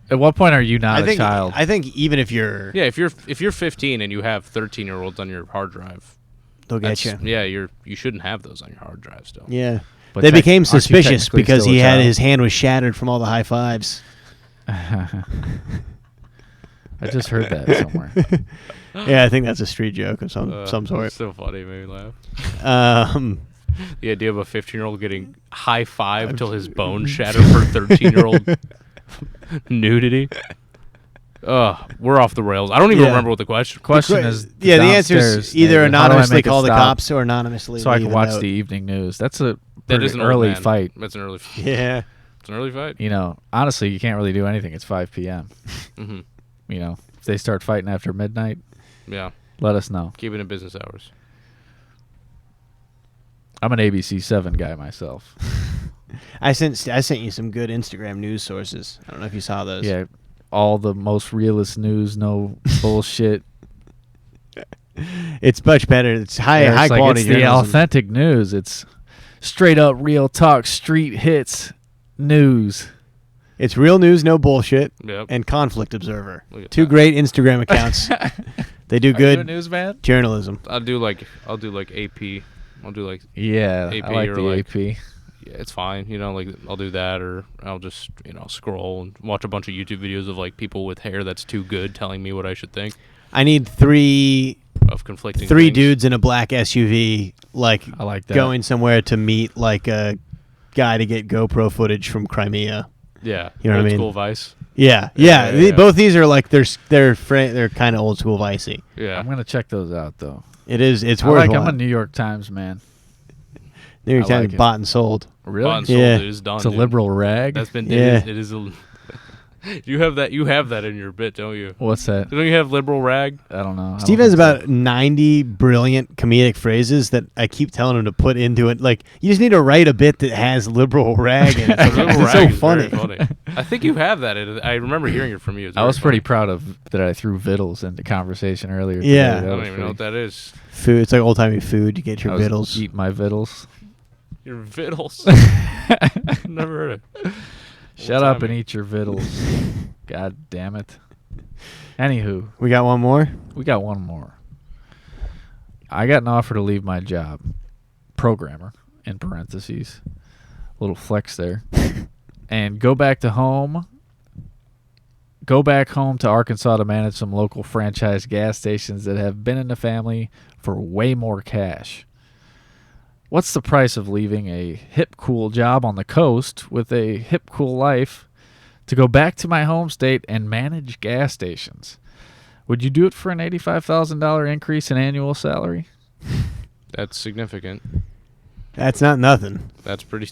Speaker 2: At what point are you not
Speaker 3: I think
Speaker 2: a child?
Speaker 3: I think even if you're
Speaker 1: Yeah, if you're 15 and you have 13-year-olds on your hard drive,
Speaker 3: they'll get you.
Speaker 1: yeah, you shouldn't have those on your hard drive still.
Speaker 3: Yeah.
Speaker 2: But
Speaker 3: They became
Speaker 2: aren't you
Speaker 3: suspicious
Speaker 2: technically
Speaker 3: because
Speaker 2: still
Speaker 3: he
Speaker 2: a
Speaker 3: had
Speaker 2: child?
Speaker 3: his hand was shattered from all the high fives.
Speaker 2: I just heard that somewhere.
Speaker 3: Yeah, I think that's a street joke of some sort.
Speaker 1: It's so funny, it made me laugh. The idea of a 15-year-old getting high five till his bones shatter for 13-year-old nudity. We're off the rails. I don't even remember what the question.
Speaker 2: Question is,
Speaker 3: the answer
Speaker 2: downstairs
Speaker 3: is either
Speaker 2: neighbor, how do I
Speaker 3: anonymously
Speaker 2: make it
Speaker 3: call the
Speaker 2: stop
Speaker 3: cops or anonymously
Speaker 2: so I
Speaker 3: leave
Speaker 2: can
Speaker 3: a
Speaker 2: watch
Speaker 3: note.
Speaker 2: the evening news. That's a
Speaker 1: That
Speaker 2: pretty
Speaker 1: is an old
Speaker 2: early
Speaker 1: man.
Speaker 2: fight.
Speaker 1: That's an early.
Speaker 3: Yeah.
Speaker 1: It's an early fight.
Speaker 2: You know, honestly, you can't really do anything. It's 5 p.m.
Speaker 1: Mm-hmm.
Speaker 2: You know, if they start fighting after midnight,
Speaker 1: Yeah.
Speaker 2: let us know.
Speaker 1: Keep it in business hours.
Speaker 2: I'm an ABC 7 guy myself.
Speaker 3: I sent you some good Instagram news sources. I don't know if you saw those.
Speaker 2: Yeah, all the most realist news, no bullshit.
Speaker 3: It's much better. It's high
Speaker 2: It's like,
Speaker 3: quality
Speaker 2: it's the
Speaker 3: journalism.
Speaker 2: authentic news. It's straight up real talk, street hits news.
Speaker 3: It's real news, no bullshit,
Speaker 1: Yep.
Speaker 3: and Conflict Observer.
Speaker 1: Look at
Speaker 3: 2
Speaker 1: that.
Speaker 3: great Instagram accounts. They do
Speaker 2: Are you a
Speaker 3: good
Speaker 2: newsman?
Speaker 3: journalism.
Speaker 1: I'll do like AP. I'll do like
Speaker 2: Yeah,
Speaker 1: AP
Speaker 2: I like
Speaker 1: or
Speaker 2: the
Speaker 1: like-
Speaker 2: AP.
Speaker 1: yeah, it's fine. You know, like I'll do that, or I'll just scroll and watch a bunch of YouTube videos of like people with hair that's too good telling me what I should think
Speaker 3: I need three
Speaker 1: conflicting
Speaker 3: things.
Speaker 1: dudes
Speaker 3: in a black SUV, like
Speaker 2: I like that.
Speaker 3: going somewhere to meet like a guy to get GoPro footage from Crimea.
Speaker 1: Yeah,
Speaker 3: You know what I
Speaker 1: old
Speaker 3: mean?
Speaker 1: school Vice.
Speaker 3: Yeah. Both these are like they're kind of old school vicey.
Speaker 1: Yeah,
Speaker 2: I'm gonna check those out though.
Speaker 3: It's
Speaker 2: I'm
Speaker 3: worthwhile.
Speaker 2: a New York Times man.
Speaker 3: New York
Speaker 2: I
Speaker 3: Times
Speaker 2: like it.
Speaker 3: bought and sold.
Speaker 2: Really?
Speaker 1: Bought and sold,
Speaker 3: Yeah.
Speaker 1: it is done.
Speaker 2: It's a
Speaker 1: dude.
Speaker 2: liberal rag.
Speaker 1: That's been.
Speaker 3: Yeah.
Speaker 1: It is a. You have that in your bit, don't you?
Speaker 2: What's that?
Speaker 1: Don't you have liberal rag?
Speaker 2: I don't know.
Speaker 3: Steve has about 90 brilliant comedic phrases that I keep telling him to put into it. Like, you just need to write a bit that has liberal rag in it.
Speaker 1: Liberal
Speaker 3: It's
Speaker 1: rag
Speaker 3: so
Speaker 1: is
Speaker 3: funny.
Speaker 1: very funny. I think you have that. I remember hearing it from you. It's
Speaker 2: I
Speaker 1: very
Speaker 2: was pretty
Speaker 1: funny.
Speaker 2: proud of that. I threw Vittles into conversation earlier.
Speaker 3: Yeah.
Speaker 2: today.
Speaker 1: I
Speaker 2: That
Speaker 1: don't
Speaker 2: was
Speaker 1: even know what
Speaker 2: pretty-
Speaker 1: that is.
Speaker 3: Food. It's like old-timey food. You get
Speaker 2: I
Speaker 3: your
Speaker 2: was
Speaker 3: vittles.
Speaker 2: Eat my Vittles.
Speaker 1: Your Vittles. Never heard of it.
Speaker 2: Shut up and eat your Vittles. God damn it. Anywho,
Speaker 3: We got one more?
Speaker 2: we got one more. I got an offer to leave my job. Programmer, in parentheses. Little flex there. And go back home to Arkansas to manage some local franchise gas stations that have been in the family for way more cash. What's the price of leaving a hip, cool job on the coast with a hip, cool life to go back to my home state and manage gas stations? Would you do it for an $85,000 increase in annual salary?
Speaker 1: That's significant.
Speaker 3: That's not nothing.
Speaker 1: That's pretty.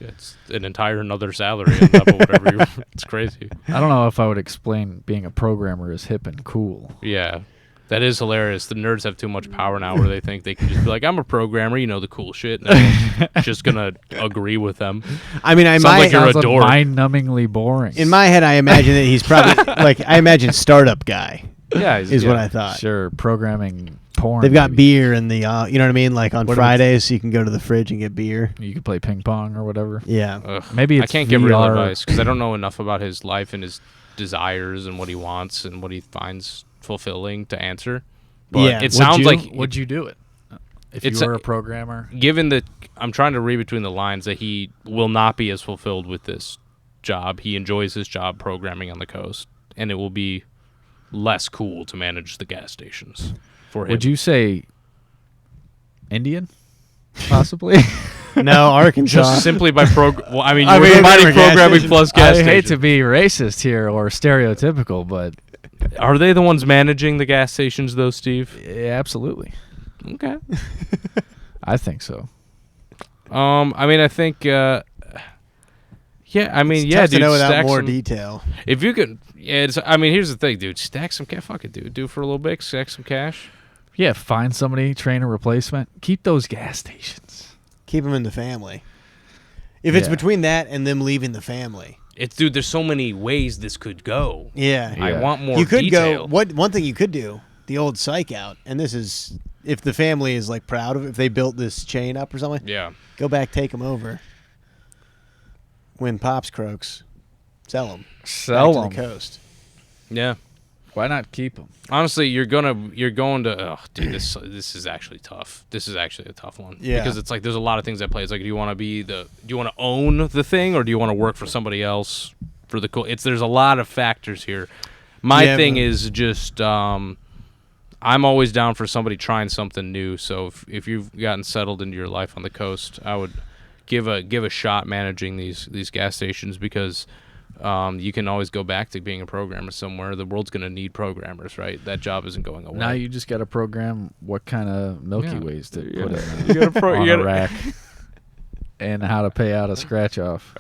Speaker 1: It's an entire another salary on top of whatever. It's crazy.
Speaker 2: I don't know if I would explain being a programmer as hip and cool.
Speaker 1: Yeah, that is hilarious. The nerds have too much power now, where they think they can just be like, "I'm a programmer," the cool shit, and I'm just gonna agree with them.
Speaker 3: I mean,
Speaker 1: Sounds like you're a
Speaker 2: Sounds
Speaker 1: dork.
Speaker 2: mind-numbingly boring.
Speaker 3: in my head, I imagine that he's probably like I imagine startup guy
Speaker 1: Yeah,
Speaker 3: is what I thought.
Speaker 2: Sure, programming porn.
Speaker 3: They've got
Speaker 2: maybe.
Speaker 3: beer in the, you know what I mean? Like on
Speaker 2: What if
Speaker 3: Fridays, you can go to the fridge and get beer.
Speaker 2: You could play ping pong or whatever.
Speaker 3: Yeah.
Speaker 1: Ugh,
Speaker 2: Maybe
Speaker 1: I
Speaker 2: it's
Speaker 1: can't give real
Speaker 2: VR.
Speaker 1: advice because I don't know enough about his life and his desires and what he wants and what he finds fulfilling to answer. But
Speaker 3: Yeah.
Speaker 1: it sounds like
Speaker 2: Would you do it if
Speaker 1: It's
Speaker 2: you were
Speaker 1: a-
Speaker 2: a programmer?
Speaker 1: given that I'm trying to read between the lines that he will not be as fulfilled with this job. He enjoys his job programming on the coast, and it will be less cool to manage the gas stations for him.
Speaker 2: Would you say Indian? Possibly.
Speaker 3: No, Arkansas.
Speaker 1: just simply by well, I mean,
Speaker 3: I
Speaker 1: you're
Speaker 3: mean,
Speaker 1: combining
Speaker 3: gas
Speaker 1: programming
Speaker 3: stations.
Speaker 1: plus gas
Speaker 2: I hate to
Speaker 1: stations.
Speaker 2: be racist here or stereotypical, but
Speaker 1: Are they the ones managing the gas stations, though, Steve?
Speaker 2: yeah, absolutely.
Speaker 1: Okay.
Speaker 2: I think so.
Speaker 1: I mean, I think. Yeah, I mean,
Speaker 3: It's
Speaker 1: yeah,
Speaker 3: tough
Speaker 1: dude.
Speaker 3: to know without
Speaker 1: stack
Speaker 3: more
Speaker 1: some,
Speaker 3: detail.
Speaker 1: If you could, yeah. I mean, here's the thing, dude. Stack some cash. Fuck it, dude. Do it for a little bit. Stack some cash.
Speaker 2: Yeah, find somebody, train a replacement. Keep those gas stations.
Speaker 3: Keep them in the family. If it's
Speaker 2: Yeah.
Speaker 3: between that and them leaving the family.
Speaker 1: Dude. There's so many ways this could go.
Speaker 3: Yeah.
Speaker 1: I
Speaker 2: Yeah.
Speaker 1: want more.
Speaker 3: You could
Speaker 1: detail.
Speaker 3: go. One thing you could do, the old psych out, and this is if the family is like proud of it, if they built this chain up or something,
Speaker 1: Yeah.
Speaker 3: go back, take them over. When Pops croaks, sell them.
Speaker 2: Sell
Speaker 3: to
Speaker 2: them.
Speaker 3: the coast.
Speaker 1: Yeah.
Speaker 2: Why not keep them?
Speaker 1: Honestly, you're going to. Oh, dude, this is actually tough. This is actually a tough one.
Speaker 3: Yeah.
Speaker 1: Because it's like there's a lot of things at play. It's like, do you want to own the thing, or do you want to work for somebody else for the cool? There's a lot of factors here. My
Speaker 3: Yeah,
Speaker 1: thing
Speaker 3: but-
Speaker 1: is just I'm always down for somebody trying something new. So if you've gotten settled into your life on the coast, I would give a shot managing these gas stations because. You can always go back to being a programmer somewhere. The world's going to need programmers, right? That job isn't going away.
Speaker 2: Now you just got to program what kind of Milky
Speaker 1: Yeah.
Speaker 2: Ways to
Speaker 1: You
Speaker 2: put
Speaker 1: gotta-
Speaker 2: in
Speaker 1: you gotta
Speaker 2: on
Speaker 1: you
Speaker 2: a
Speaker 1: gotta-
Speaker 2: rack and how to pay out a scratch off.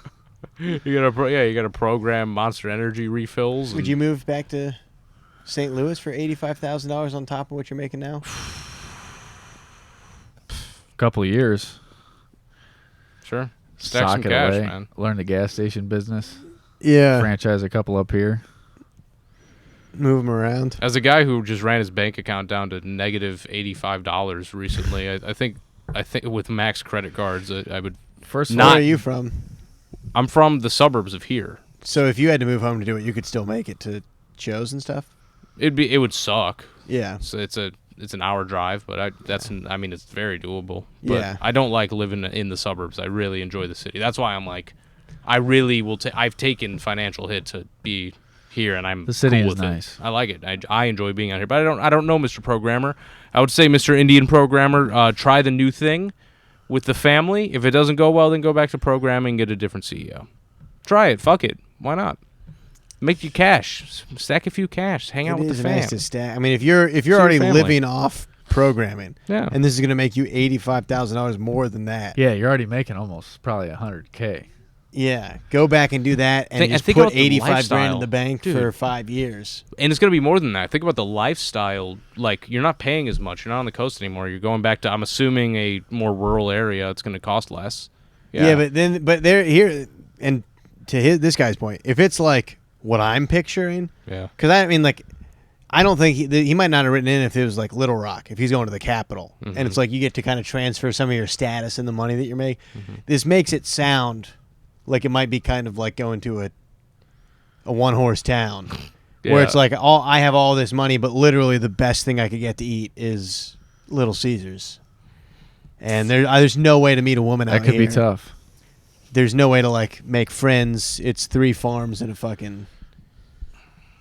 Speaker 1: You gotta program Monster Energy refills.
Speaker 3: Would you move back to St. Louis for $85,000 on top of what you're making now?
Speaker 2: Couple of years.
Speaker 1: Sure. Stack some
Speaker 2: Sock it
Speaker 1: cash,
Speaker 2: away.
Speaker 1: man.
Speaker 2: Learn the gas station business.
Speaker 3: Yeah.
Speaker 2: Franchise a couple up here.
Speaker 3: Move them around.
Speaker 1: As a guy who just ran his bank account down to negative $85 recently, I think with max credit cards, I would.
Speaker 2: First of
Speaker 1: Not-
Speaker 2: all,
Speaker 3: Where are you from?
Speaker 1: I'm from the suburbs of here.
Speaker 3: So if you had to move home to do it, you could still make it to shows and stuff?
Speaker 1: It would suck.
Speaker 3: Yeah.
Speaker 1: So it's a it's an hour drive, but I mean it's very doable. But
Speaker 3: Yeah.
Speaker 1: I don't like living in the suburbs. I really enjoy the city. That's why I'm like, I really will. I've taken financial hit to be here, and I'm
Speaker 2: The city
Speaker 1: cool
Speaker 2: is
Speaker 1: with
Speaker 2: nice.
Speaker 1: it. I like it. I enjoy being out here, but I don't know Mr. Programmer. I would say Mr. Indian Programmer, try the new thing with the family. If it doesn't go well, then go back to programming and get a different CEO. Try it. Fuck it. Why not? Make you cash. Stack a few cash. Hang out with the fam.
Speaker 3: Nice to stack. I mean, if you're
Speaker 1: your
Speaker 3: already
Speaker 1: family.
Speaker 3: living off programming,
Speaker 1: Yeah.
Speaker 3: and this is going to make you $85,000 more than that.
Speaker 2: Yeah, you're already making almost probably $100K.
Speaker 3: Yeah, go back and do that, and just
Speaker 1: think
Speaker 3: put
Speaker 1: about the
Speaker 3: 85 grand
Speaker 1: lifestyle,
Speaker 3: in the bank
Speaker 1: dude.
Speaker 3: for 5 years.
Speaker 1: And it's going to be more than that. Think about the lifestyle. Like, you're not paying as much. You're not on the coast anymore. You're going back to, I'm assuming, a more rural area. It's going to cost less.
Speaker 3: Yeah, but there here, and to this guy's point, if it's like what I'm picturing,
Speaker 1: Yeah.
Speaker 3: because I mean, like, I don't think he might not have written in if it was like Little Rock, if he's going to the capital, and it's like you get to kind of transfer some of your status and the money that you're making. This makes it sound like it might be kind of like going to a one-horse town, where it's like I have all this money, but literally the best thing I could get to eat is Little Caesars, and there's no way to meet a woman out
Speaker 2: That could
Speaker 3: here.
Speaker 2: be tough.
Speaker 3: There's no way to like make friends. It's 3 farms and a fucking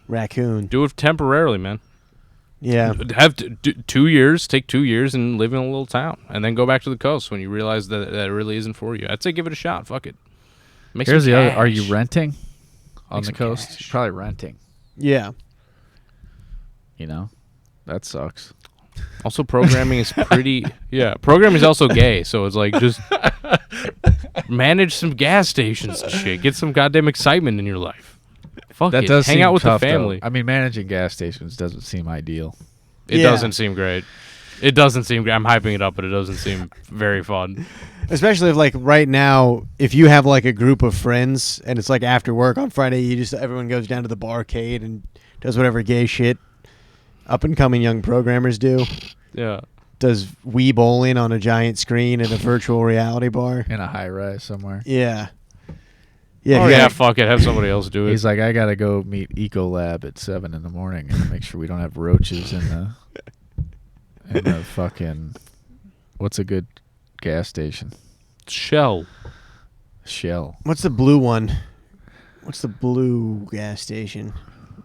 Speaker 3: raccoon.
Speaker 1: Do it temporarily, man.
Speaker 3: Yeah,
Speaker 1: Have 2 years, take 2 years and live in a little town, and then go back to the coast when you realize that it really isn't for you. I'd say give it a shot. Fuck it. Make
Speaker 2: Here's
Speaker 1: some
Speaker 2: the other.
Speaker 1: cash.
Speaker 2: Are you renting on
Speaker 1: Make
Speaker 2: the
Speaker 1: some
Speaker 2: coast?
Speaker 1: cash.
Speaker 2: Probably renting.
Speaker 3: yeah.
Speaker 2: You know, that sucks.
Speaker 1: Also, programming is pretty. Yeah, programming is also gay, so it's like just manage some gas stations and shit. Get some goddamn excitement in your life. Fuck
Speaker 2: That
Speaker 1: it.
Speaker 2: does
Speaker 1: Hang
Speaker 2: seem
Speaker 1: out with
Speaker 2: tough,
Speaker 1: the family.
Speaker 2: though. I mean, managing gas stations doesn't seem ideal.
Speaker 1: It
Speaker 3: Yeah.
Speaker 1: doesn't seem great. It doesn't seem great. I'm hyping it up, but it doesn't seem very fun.
Speaker 3: Especially if like right now, if you have like a group of friends and it's like after work on Friday, everyone goes down to the barcade and does whatever gay shit up and coming young programmers do.
Speaker 1: Yeah.
Speaker 3: Does Wii bowling on a giant screen at a virtual reality bar.
Speaker 2: In a high rise somewhere.
Speaker 3: Yeah. Yeah.
Speaker 1: Oh
Speaker 3: if you
Speaker 1: yeah,
Speaker 3: gotta-
Speaker 1: fuck it. Have somebody else do it.
Speaker 2: He's like, I gotta go meet Ecolab at 7 a.m. and make sure we don't have roaches in the fucking. What's a good gas station?
Speaker 1: Shell.
Speaker 2: Shell.
Speaker 3: What's the blue one? What's the blue gas station?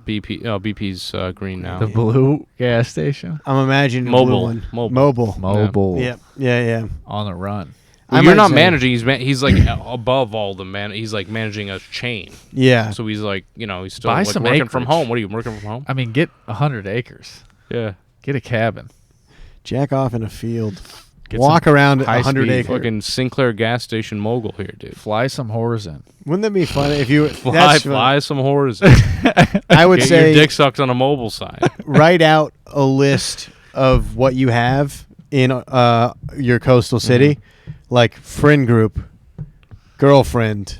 Speaker 1: BP. Oh, BP's green now.
Speaker 2: The blue gas station.
Speaker 3: I'm imagining the
Speaker 1: Mobile.
Speaker 3: blue one.
Speaker 1: Mobile.
Speaker 2: Mobile.
Speaker 3: Yep. Yeah.
Speaker 2: On the run.
Speaker 1: Well,
Speaker 3: I
Speaker 1: you're
Speaker 3: might
Speaker 1: not
Speaker 3: say-
Speaker 1: managing. He's like above all the man. He's like managing a chain.
Speaker 3: Yeah.
Speaker 1: So he's like, he's still
Speaker 2: Buy
Speaker 1: like
Speaker 2: some
Speaker 1: working from
Speaker 2: acreage.
Speaker 1: home. What are you working from home?
Speaker 2: I mean, get 100 acres.
Speaker 1: Yeah.
Speaker 2: Get a cabin.
Speaker 3: Jack off in a field.
Speaker 2: Get
Speaker 3: Walk
Speaker 2: some
Speaker 3: around
Speaker 2: high
Speaker 3: 100
Speaker 2: speed
Speaker 3: acres.
Speaker 1: Fucking Sinclair gas station mogul here, dude.
Speaker 2: Fly some whores in.
Speaker 3: Wouldn't that be fun if you
Speaker 1: Fly
Speaker 3: fun.
Speaker 1: some whores.
Speaker 3: I would
Speaker 1: Get
Speaker 3: say
Speaker 1: your dick sucked on a mobile side.
Speaker 3: write out a list of what you have in your coastal city, like friend group, girlfriend,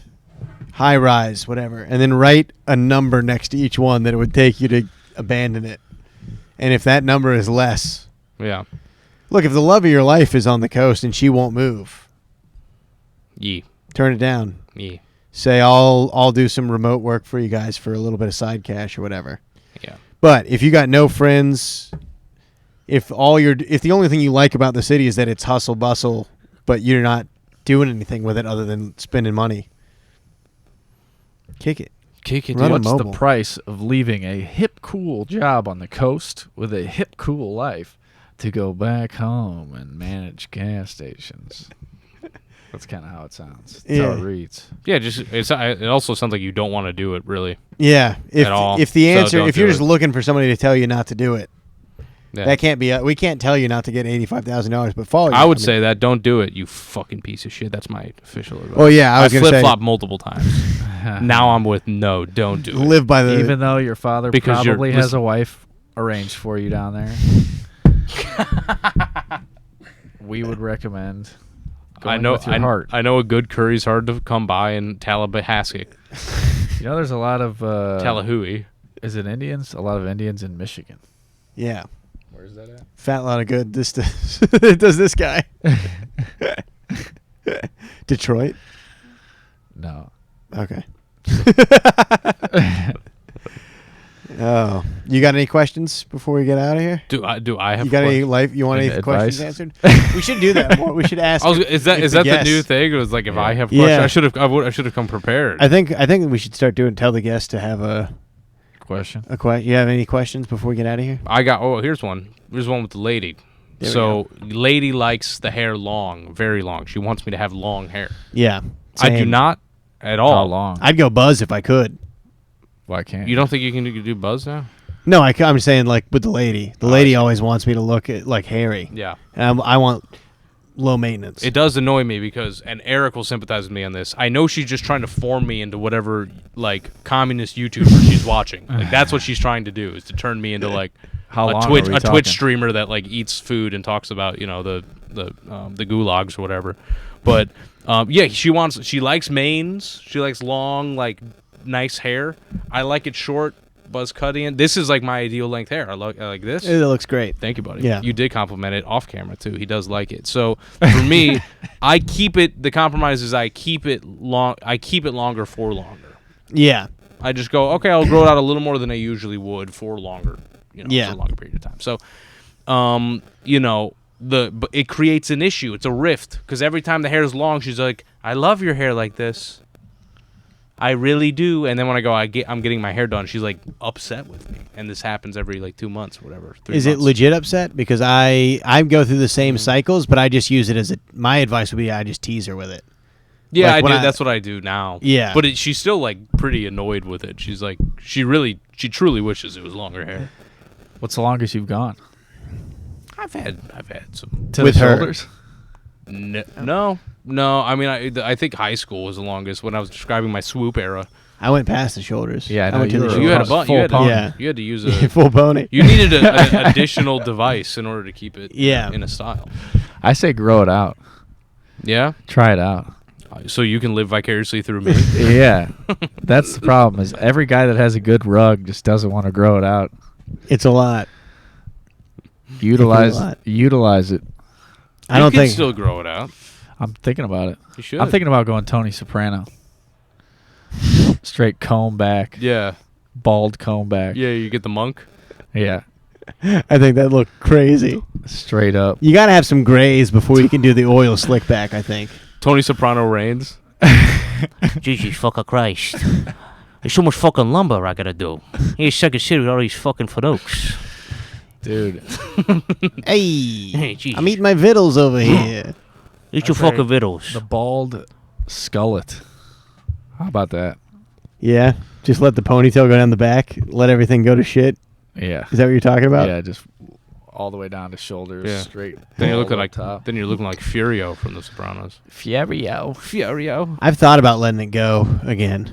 Speaker 3: high rise, whatever, and then write a number next to each one that it would take you to abandon it. And if that number is less,
Speaker 1: Yeah.
Speaker 3: look, if the love of your life is on the coast and she won't move,
Speaker 1: Yee.
Speaker 3: turn it down.
Speaker 1: Yee.
Speaker 3: Say I'll do some remote work for you guys for a little bit of side cash or whatever.
Speaker 1: Yeah.
Speaker 3: But if you got no friends, if the only thing you like about the city is that it's hustle bustle, but you're not doing anything with it other than spending money, kick it.
Speaker 1: Kick it,
Speaker 3: Run
Speaker 1: dude.
Speaker 3: a
Speaker 2: What's the
Speaker 3: mobile.
Speaker 2: price of leaving a hip, cool job on the coast with a hip, cool life to go back home and manage gas stations? That's kind of how it sounds. That's how it
Speaker 3: Yeah.
Speaker 2: reads.
Speaker 1: Yeah, it also sounds like you don't want to do it, really.
Speaker 3: Yeah,
Speaker 1: At all.
Speaker 3: if the
Speaker 1: So
Speaker 3: answer,
Speaker 1: don't
Speaker 3: if you're
Speaker 1: do
Speaker 3: just
Speaker 1: it.
Speaker 3: looking for somebody to tell you not to do it,
Speaker 1: Yeah.
Speaker 3: that can't be. We can't tell you not to get $85,000, but follow.
Speaker 1: I would say that. Don't do it, you fucking piece of shit. That's my official advice.
Speaker 3: Oh yeah, I was gonna say
Speaker 1: flip-flopped multiple times. Now I'm with no, don't do it.
Speaker 3: live by the.
Speaker 2: Even though your father
Speaker 1: Because you're-
Speaker 2: probably has
Speaker 1: listen-
Speaker 2: a wife arranged for you down there, we would recommend going with your heart.
Speaker 1: I know a good curry's hard to come by in Tallahassee.
Speaker 2: You know, there's a lot of
Speaker 1: Tallahassee.
Speaker 2: Is it Indians? A lot of Indians in Michigan.
Speaker 3: yeah,
Speaker 2: Where's that at?
Speaker 3: fat lot of good. This does this guy. Detroit.
Speaker 2: No.
Speaker 3: Okay. Oh, you got any questions before we get out of here?
Speaker 1: Do I have?
Speaker 3: You got any
Speaker 1: questions?
Speaker 3: You want any
Speaker 2: Advice?
Speaker 3: questions answered? We should do that more. We should ask.
Speaker 1: Is that the new thing? It was like if I have questions, I should have come prepared.
Speaker 3: I think we should start tell the guests to have a
Speaker 2: Question.
Speaker 3: You have any questions before we get out of here?
Speaker 1: I got. Oh, here's one. Here's one with the lady. So, lady likes the hair long, very long. She wants me to have long hair.
Speaker 3: Yeah,
Speaker 1: I do not at all.
Speaker 2: How long?
Speaker 3: I'd go buzz if I could.
Speaker 2: Why can't
Speaker 1: You don't think you can do buzz now?
Speaker 3: No, I'm saying like with the lady. The lady always wants me to look at like hairy.
Speaker 1: Yeah.
Speaker 3: And I want low maintenance.
Speaker 1: It does annoy me because, and Eric will sympathize with me on this. I know she's just trying to form me into whatever like communist YouTuber she's watching. Like that's what she's trying to do, is to turn me into like a Twitch streamer that like eats food and talks about the gulags or whatever. But yeah, she likes manes. She likes long, like nice hair. I like it short, buzz cutting. This is like my ideal length hair. I like this.
Speaker 3: It looks great.
Speaker 1: Thank you, buddy.
Speaker 3: Yeah.
Speaker 1: You did compliment it off camera too. He does like it. So for me, I keep it. The compromise is I keep it long. I keep it longer for longer.
Speaker 3: Yeah.
Speaker 1: I just go, okay, I'll grow it out a little more than I usually would for longer. For a longer period of time. So, but it creates an issue. It's a rift because every time the hair is long, she's like, "I love your hair like this. I really do." And then when I go, I'm getting my hair done, she's like upset with me. And this happens every like 2 months, whatever. 3
Speaker 3: Is
Speaker 1: months.
Speaker 3: it legit upset? Because I go through the same cycles, but I just use it as my advice would be I just tease her with it.
Speaker 1: Yeah,
Speaker 3: like
Speaker 1: I do. That's what I do now.
Speaker 3: Yeah.
Speaker 1: But she's still like pretty annoyed with it. She's like, she truly wishes it was longer hair.
Speaker 2: What's the longest you've gone?
Speaker 1: I've had some
Speaker 2: To
Speaker 3: with
Speaker 2: the
Speaker 3: her?
Speaker 2: shoulders?
Speaker 1: No. I mean, I think high school was the longest when I was describing my swoop era.
Speaker 3: I went past the shoulders.
Speaker 2: Yeah, I know
Speaker 3: went to
Speaker 2: you
Speaker 3: the
Speaker 2: were-
Speaker 3: shoulders.
Speaker 1: You had a
Speaker 2: Full
Speaker 1: bun.
Speaker 2: pony.
Speaker 3: Yeah.
Speaker 1: You had to use a
Speaker 3: full pony.
Speaker 1: You needed an additional device in order to keep it
Speaker 3: Yeah.
Speaker 1: in a style.
Speaker 2: I say grow it out.
Speaker 1: Yeah.
Speaker 2: Try it out.
Speaker 1: So you can live vicariously through me.
Speaker 2: Yeah. That's the problem is every guy that has a good rug just doesn't want to grow it out.
Speaker 3: It's a lot.
Speaker 2: Utilize
Speaker 3: lot.
Speaker 2: it.
Speaker 3: I don't
Speaker 1: you can
Speaker 3: think
Speaker 1: still grow it out.
Speaker 2: I'm thinking about it.
Speaker 1: You should.
Speaker 2: I'm thinking about going Tony Soprano. Straight comb back.
Speaker 1: Yeah.
Speaker 2: Bald comb back.
Speaker 1: Yeah. You get the monk.
Speaker 2: Yeah.
Speaker 3: I think that looked crazy.
Speaker 2: Straight up.
Speaker 3: You got to have some grays before you can do the oil slick back, I think.
Speaker 1: Tony Soprano reigns.
Speaker 4: Jesus fucking Christ. There's so much fucking lumber I gotta do. He's sucking shit with all these fucking folks.
Speaker 2: Dude.
Speaker 3: Hey,
Speaker 4: Jesus.
Speaker 3: I'm eating my Vittles over here.
Speaker 4: Eat your fucking vittles.
Speaker 2: The bald skullet. How about that?
Speaker 3: Yeah, just let the ponytail go down the back. Let everything go to shit.
Speaker 2: Yeah.
Speaker 3: Is that what you're talking about?
Speaker 2: Yeah, just all the way down to shoulders,
Speaker 1: Yeah.
Speaker 2: straight.
Speaker 1: Then you're
Speaker 2: bald
Speaker 1: looking
Speaker 2: up
Speaker 1: like
Speaker 2: top.
Speaker 1: Then you're looking like Furio from The Sopranos.
Speaker 2: Fierio.
Speaker 3: I've thought about letting it go again,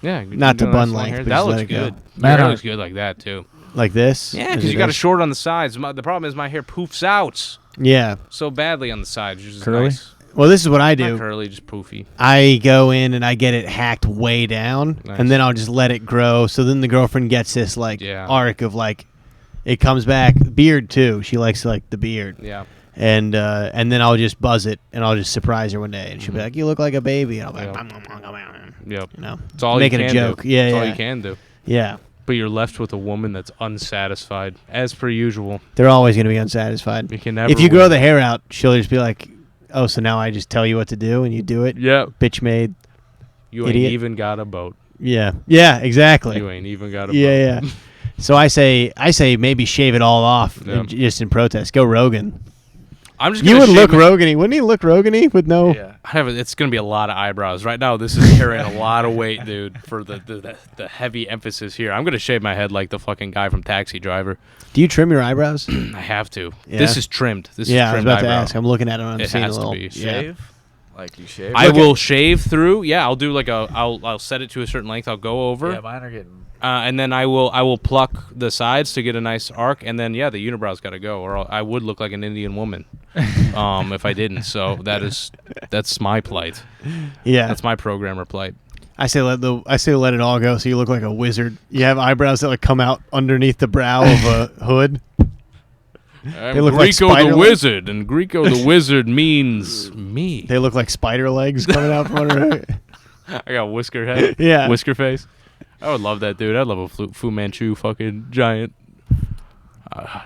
Speaker 1: Yeah.
Speaker 3: Not to
Speaker 1: doing
Speaker 3: bun
Speaker 1: nice long
Speaker 3: length,
Speaker 1: hair.
Speaker 3: but
Speaker 1: That
Speaker 3: just let
Speaker 1: looks
Speaker 3: it go.
Speaker 1: good.
Speaker 2: Man,
Speaker 1: Your hair
Speaker 2: I-
Speaker 1: looks good like that too.
Speaker 3: like this.
Speaker 1: Yeah,
Speaker 3: As
Speaker 1: because
Speaker 3: it
Speaker 1: you got a
Speaker 3: is?
Speaker 1: short on the sides. The problem is my hair poofs out
Speaker 3: Yeah.
Speaker 1: so badly on the sides. Which is
Speaker 2: Curly?
Speaker 1: nice.
Speaker 3: Well, this is what I
Speaker 1: Not
Speaker 3: do.
Speaker 1: curly, just poofy.
Speaker 3: I go in and I get it hacked way down,
Speaker 1: Nice.
Speaker 3: and then I'll just let it grow. So then the girlfriend gets this like
Speaker 1: Yeah.
Speaker 3: arc of like, it comes back. Beard too. She likes like the beard,
Speaker 1: Yeah.
Speaker 3: and then I'll just buzz it, and I'll just surprise her one day, and she'll be
Speaker 1: Mhm.
Speaker 3: like, "You look like a baby," and I'll be like,
Speaker 1: Yeah. Yep.
Speaker 3: you know,
Speaker 1: It's all
Speaker 3: making
Speaker 1: you
Speaker 3: a
Speaker 1: can
Speaker 3: joke.
Speaker 1: do.
Speaker 3: Yeah,
Speaker 1: It's
Speaker 3: yeah,
Speaker 1: all you can do.
Speaker 3: yeah.
Speaker 1: But you're left with a woman that's unsatisfied, as per usual.
Speaker 3: They're always gonna be unsatisfied.
Speaker 1: You can never.
Speaker 3: If you grow
Speaker 1: win.
Speaker 3: the hair out, she'll just be like, "Oh, so now I just tell you what to do, and you do it."
Speaker 1: Yeah.
Speaker 3: Bitch made.
Speaker 1: You
Speaker 3: Idiot.
Speaker 1: ain't even got a boat.
Speaker 3: Yeah. Yeah. Exactly.
Speaker 1: You ain't even got a
Speaker 3: Yeah,
Speaker 1: boat.
Speaker 3: yeah. So I say maybe shave it all off,
Speaker 1: Yeah.
Speaker 3: just in protest. Go Rogan.
Speaker 1: I'm just.
Speaker 3: You
Speaker 1: gonna
Speaker 3: would
Speaker 1: shave
Speaker 3: look
Speaker 1: it-
Speaker 3: Rogan-y. Wouldn't he look Rogan-y with no?
Speaker 2: Yeah.
Speaker 1: It's gonna be a lot of eyebrows. Right now, this is carrying a lot of weight, dude. For the heavy emphasis here, I'm gonna shave my head like the fucking guy from Taxi Driver.
Speaker 3: Do you trim your eyebrows?
Speaker 1: I have to.
Speaker 3: Yeah.
Speaker 1: This is trimmed. This
Speaker 3: Yeah,
Speaker 1: is
Speaker 3: I was
Speaker 1: trimmed
Speaker 3: about to
Speaker 1: eyebrow.
Speaker 3: ask. I'm looking at it. I'm
Speaker 1: It
Speaker 3: seeing
Speaker 1: has
Speaker 3: a
Speaker 1: to
Speaker 3: little.
Speaker 1: be.
Speaker 3: Yeah.
Speaker 2: Like you shave.
Speaker 1: I will shave through. Yeah, I'll do like I'll set it to a certain length. I'll go over.
Speaker 2: Yeah, mine are getting.
Speaker 1: And then I will pluck the sides to get a nice arc, and then the unibrow's got to go, or I would look like an Indian woman, if I didn't. So that's my plight.
Speaker 3: Yeah.
Speaker 1: That's my programmer plight.
Speaker 3: I say let it all go, so you look like a wizard. You have eyebrows that like come out underneath the brow of a hood.
Speaker 1: I'm
Speaker 3: look like
Speaker 1: Grieco
Speaker 3: spider
Speaker 1: the
Speaker 3: legs.
Speaker 1: wizard, and Grieco the wizard means me.
Speaker 3: They look like spider legs coming out from under.
Speaker 1: I got whisker head.
Speaker 3: Yeah.
Speaker 1: Whisker face. I would love that, dude. I'd love a Fu Manchu fucking giant.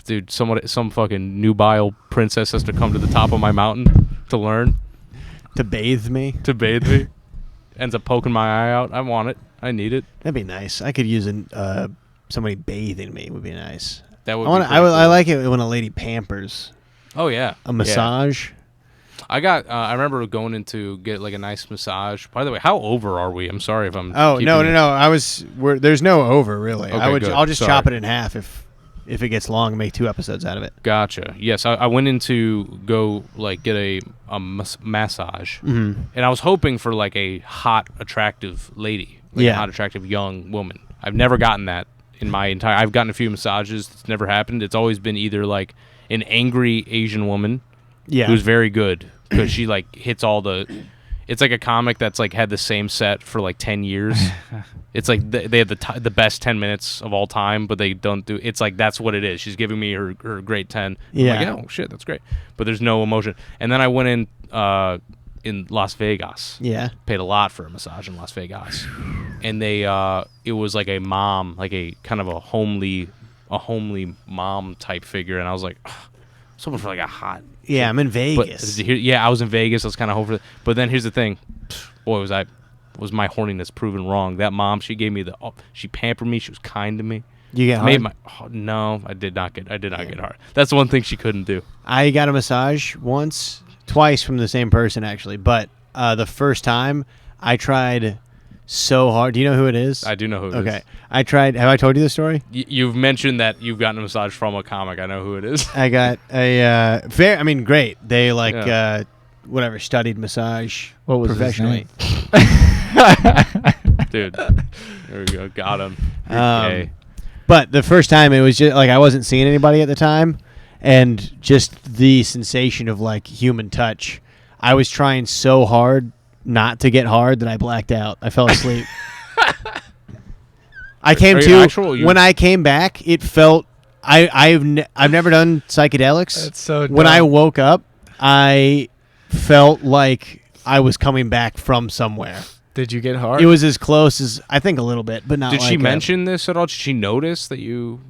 Speaker 1: Dude, some fucking nubile princess has to come to the top of my mountain to learn.
Speaker 3: To bathe me?
Speaker 1: To bathe me. Ends up poking my eye out. I want it. I need it.
Speaker 3: That'd be nice. I could use somebody bathing me would be nice.
Speaker 1: That would
Speaker 3: I like it when a lady pampers.
Speaker 1: Oh, yeah.
Speaker 3: A massage.
Speaker 1: Yeah. I remember going in to get like a nice massage. By the way, how over are we? I'm sorry if I'm.
Speaker 3: Oh, no. There's no over, really.
Speaker 1: Okay,
Speaker 3: I'll just chop it in half if it gets long and make 2 episodes out of it.
Speaker 1: Gotcha. Yes, I went in to go like get a massage, and I was hoping for like a hot, attractive lady, a hot, attractive young woman. I've never gotten that in my entire. I've gotten a few massages. It's never happened. It's always been either like an angry Asian woman, who's very good because she like hits all the. It's like a comic that's like had the same set for like 10 years. It's like they have the best 10 minutes of all time, but they don't do. It's like that's what it is. She's giving me her great 10.
Speaker 3: Yeah.
Speaker 1: I'm like, oh shit, that's great. But there's no emotion. And then I went in Las Vegas.
Speaker 3: Yeah.
Speaker 1: Paid a lot for a massage in Las Vegas, and they it was like a mom, like a kind of a homely mom type figure, and I was like, someone for like a hot.
Speaker 3: Yeah, I'm in Vegas.
Speaker 1: I was in Vegas. I was kind of hoping. But then here's the thing. Boy, was my horniness proven wrong. That mom, she gave me she pampered me. She was kind to me.
Speaker 3: You get hard?
Speaker 1: No, I did not get hard. That's the one thing she couldn't do.
Speaker 3: I got a massage twice from the same person, actually. But the first time, I tried so hard. Do you know who it is?
Speaker 1: I do know who it is. Okay.
Speaker 3: I tried. Have I told you the story?
Speaker 1: You've mentioned that you've gotten a massage from a comic. I know who it is.
Speaker 3: I got a great. They studied massage.
Speaker 2: What was
Speaker 3: professionally.
Speaker 2: His name?
Speaker 1: Dude, there we go. Got him. Okay.
Speaker 3: But the first time, it was just like I wasn't seeing anybody at the time, and just the sensation of like human touch. I was trying so hard not to get hard that I blacked out. I fell asleep. When I came back, it felt I've never done psychedelics.
Speaker 2: That's so dumb.
Speaker 3: When I woke up, I felt like I was coming back from somewhere.
Speaker 2: Did you get hard?
Speaker 3: It was as close as I think a little bit, but not.
Speaker 1: Did she mention this at all? Did she notice that you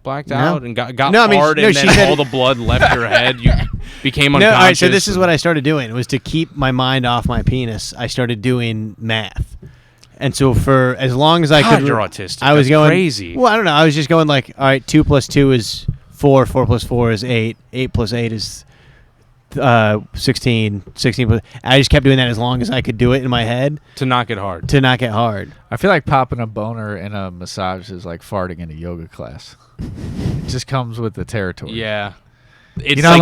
Speaker 1: blacked out and got hard, and then all the blood left your head? You became unconscious.
Speaker 3: All right, so this is what I started doing. It was to keep my mind off my penis. I started doing math. And so for as long as I could...
Speaker 1: you're autistic.
Speaker 3: I was going
Speaker 1: crazy.
Speaker 3: Well, I don't know. I was just going like, all right, 2 + 2 is 4. 4 + 4 is 8. 8 + 8 is 16. 16 + I just kept doing that as long as I could do it in my head.
Speaker 1: To not get hard.
Speaker 2: I feel like popping a boner in a massage is like farting in a yoga class. It just comes with the territory.
Speaker 1: Yeah. It's not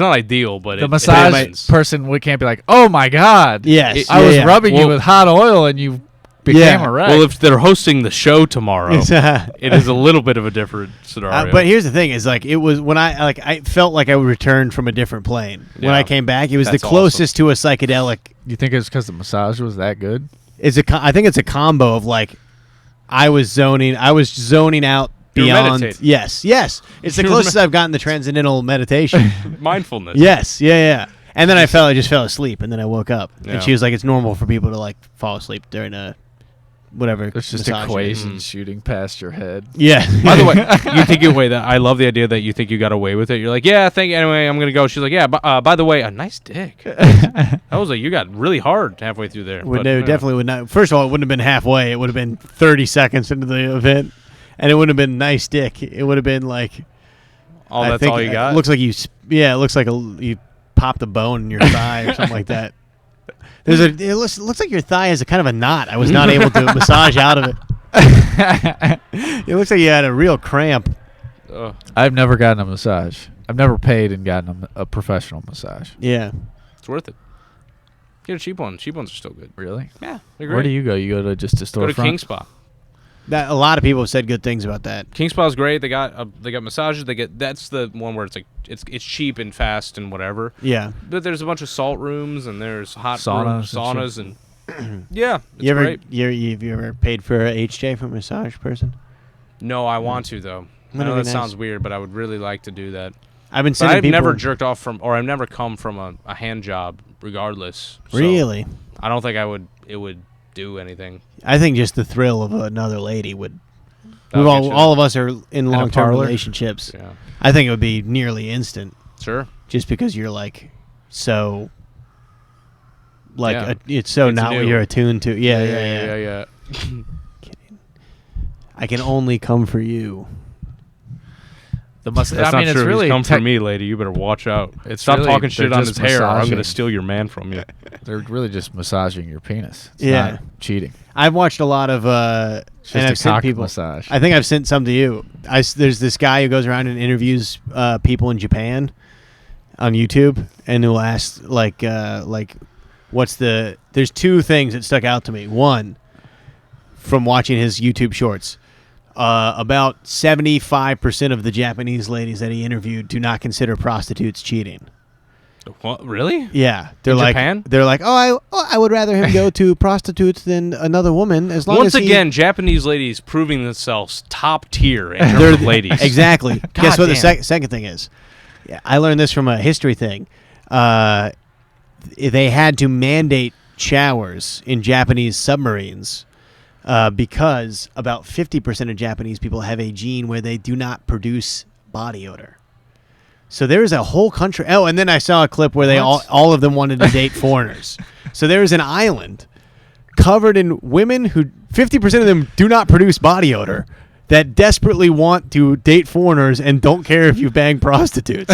Speaker 1: ideal, but
Speaker 2: the massage person can't be like, "Oh my God,
Speaker 3: yes,
Speaker 2: I was rubbing you with hot oil and you became a wreck."
Speaker 1: Well, if they're hosting the show tomorrow, it is a little bit of a different scenario.
Speaker 3: But here's the thing: is like it was when I felt like I returned from a different plane when I came back. It was the closest to a psychedelic.
Speaker 2: You think it's because the massage was that good?
Speaker 3: I think it's a combo of like I was zoning out. Beyond, yes. It's the closest I've gotten to transcendental meditation.
Speaker 1: Mindfulness.
Speaker 3: Yes, yeah. And then I just fell asleep, and then I woke up. Yeah. And she was like, it's normal for people to like fall asleep during a whatever.
Speaker 2: It's just equations shooting past your head.
Speaker 3: Yeah.
Speaker 1: By the way, you think I love the idea that you think you got away with it. You're like, yeah, anyway, I'm gonna go. She's like, yeah. By the way, a nice dick. I was like, you got really hard halfway through there.
Speaker 3: Definitely would not. First of all, it wouldn't have been halfway. It would have been 30 seconds into the event. And it wouldn't have been nice dick. It would have been like...
Speaker 1: that's all you got?
Speaker 3: It looks like it looks like you popped a bone in your thigh or something like that. It looks like your thigh has a kind of a knot. I was not able to massage out of it. It looks like you had a real cramp.
Speaker 2: I've never gotten a massage. I've never paid and gotten a professional massage.
Speaker 3: Yeah.
Speaker 1: It's worth it. Get a cheap one. Cheap ones are still good.
Speaker 2: Really?
Speaker 1: Yeah. They're great.
Speaker 2: Where do you go? You go to just a storefront?
Speaker 1: Go to King Spa.
Speaker 3: A lot of people have said good things about that.
Speaker 1: King Spa's great. They got massages. That's the one where it's like it's cheap and fast and whatever.
Speaker 3: Yeah.
Speaker 1: But there's a bunch of salt rooms and there's hot saunas and yeah.
Speaker 3: It's great. You ever paid for a HJ from a massage person?
Speaker 1: No, I want to though. I know that sounds weird, but I would really like to do that.
Speaker 3: I've
Speaker 1: never jerked off from, or I've never come from a hand job, regardless. So
Speaker 3: really?
Speaker 1: I don't think it would do anything.
Speaker 3: I think just the thrill of another lady would.
Speaker 1: That'll get you
Speaker 3: All of us are in long-term
Speaker 2: parlor?
Speaker 3: relationships.
Speaker 1: Yeah.
Speaker 3: I think it would be nearly instant,
Speaker 1: Sure.
Speaker 3: just because you're like so. Like
Speaker 1: Yeah.
Speaker 3: it's so
Speaker 1: It's
Speaker 3: not what
Speaker 1: new.
Speaker 3: you're attuned to. Yeah.
Speaker 1: Yeah.
Speaker 3: I can only come for you.
Speaker 1: That's
Speaker 2: I
Speaker 1: not
Speaker 2: mean, it's
Speaker 1: true.
Speaker 2: really
Speaker 1: He's come for me, lady. You better watch out.
Speaker 2: It's
Speaker 1: Stop
Speaker 2: really-
Speaker 1: talking shit
Speaker 2: they're
Speaker 1: on his
Speaker 2: just
Speaker 1: hair, or I'm
Speaker 2: massaging.
Speaker 1: gonna steal your man from you.
Speaker 2: They're really just massaging your penis. It's
Speaker 3: Yeah.
Speaker 2: not cheating.
Speaker 3: I've watched a lot of
Speaker 2: It's
Speaker 3: and
Speaker 2: just
Speaker 3: I've
Speaker 2: a
Speaker 3: sent
Speaker 2: cock
Speaker 3: people.
Speaker 2: massage.
Speaker 3: I think I've sent some to you. There's this guy who goes around and interviews people in Japan on YouTube, and who'll ask like what's the. There's two things that stuck out to me. One, from watching his YouTube shorts, about 75% of the Japanese ladies that he interviewed do not consider prostitutes cheating.
Speaker 1: What? Really?
Speaker 3: Yeah, they're
Speaker 1: In
Speaker 3: like
Speaker 1: Japan?
Speaker 3: they're like, I would rather him go to prostitutes than another woman as long
Speaker 1: Once
Speaker 3: as he
Speaker 1: again, Japanese ladies proving themselves top tier in terms
Speaker 3: They're
Speaker 1: of ladies.
Speaker 3: Exactly. Guess what the
Speaker 1: damn.
Speaker 3: second thing is? Yeah, I learned this from a history thing. They had to mandate showers in Japanese submarines because about 50% of Japanese people have a gene where they do not produce body odor. So there's a whole country. Oh, and then I saw a clip where they all of them wanted to date foreigners. So there's an island covered in women who 50% of them do not produce body odor that desperately want to date foreigners and don't care if you bang prostitutes.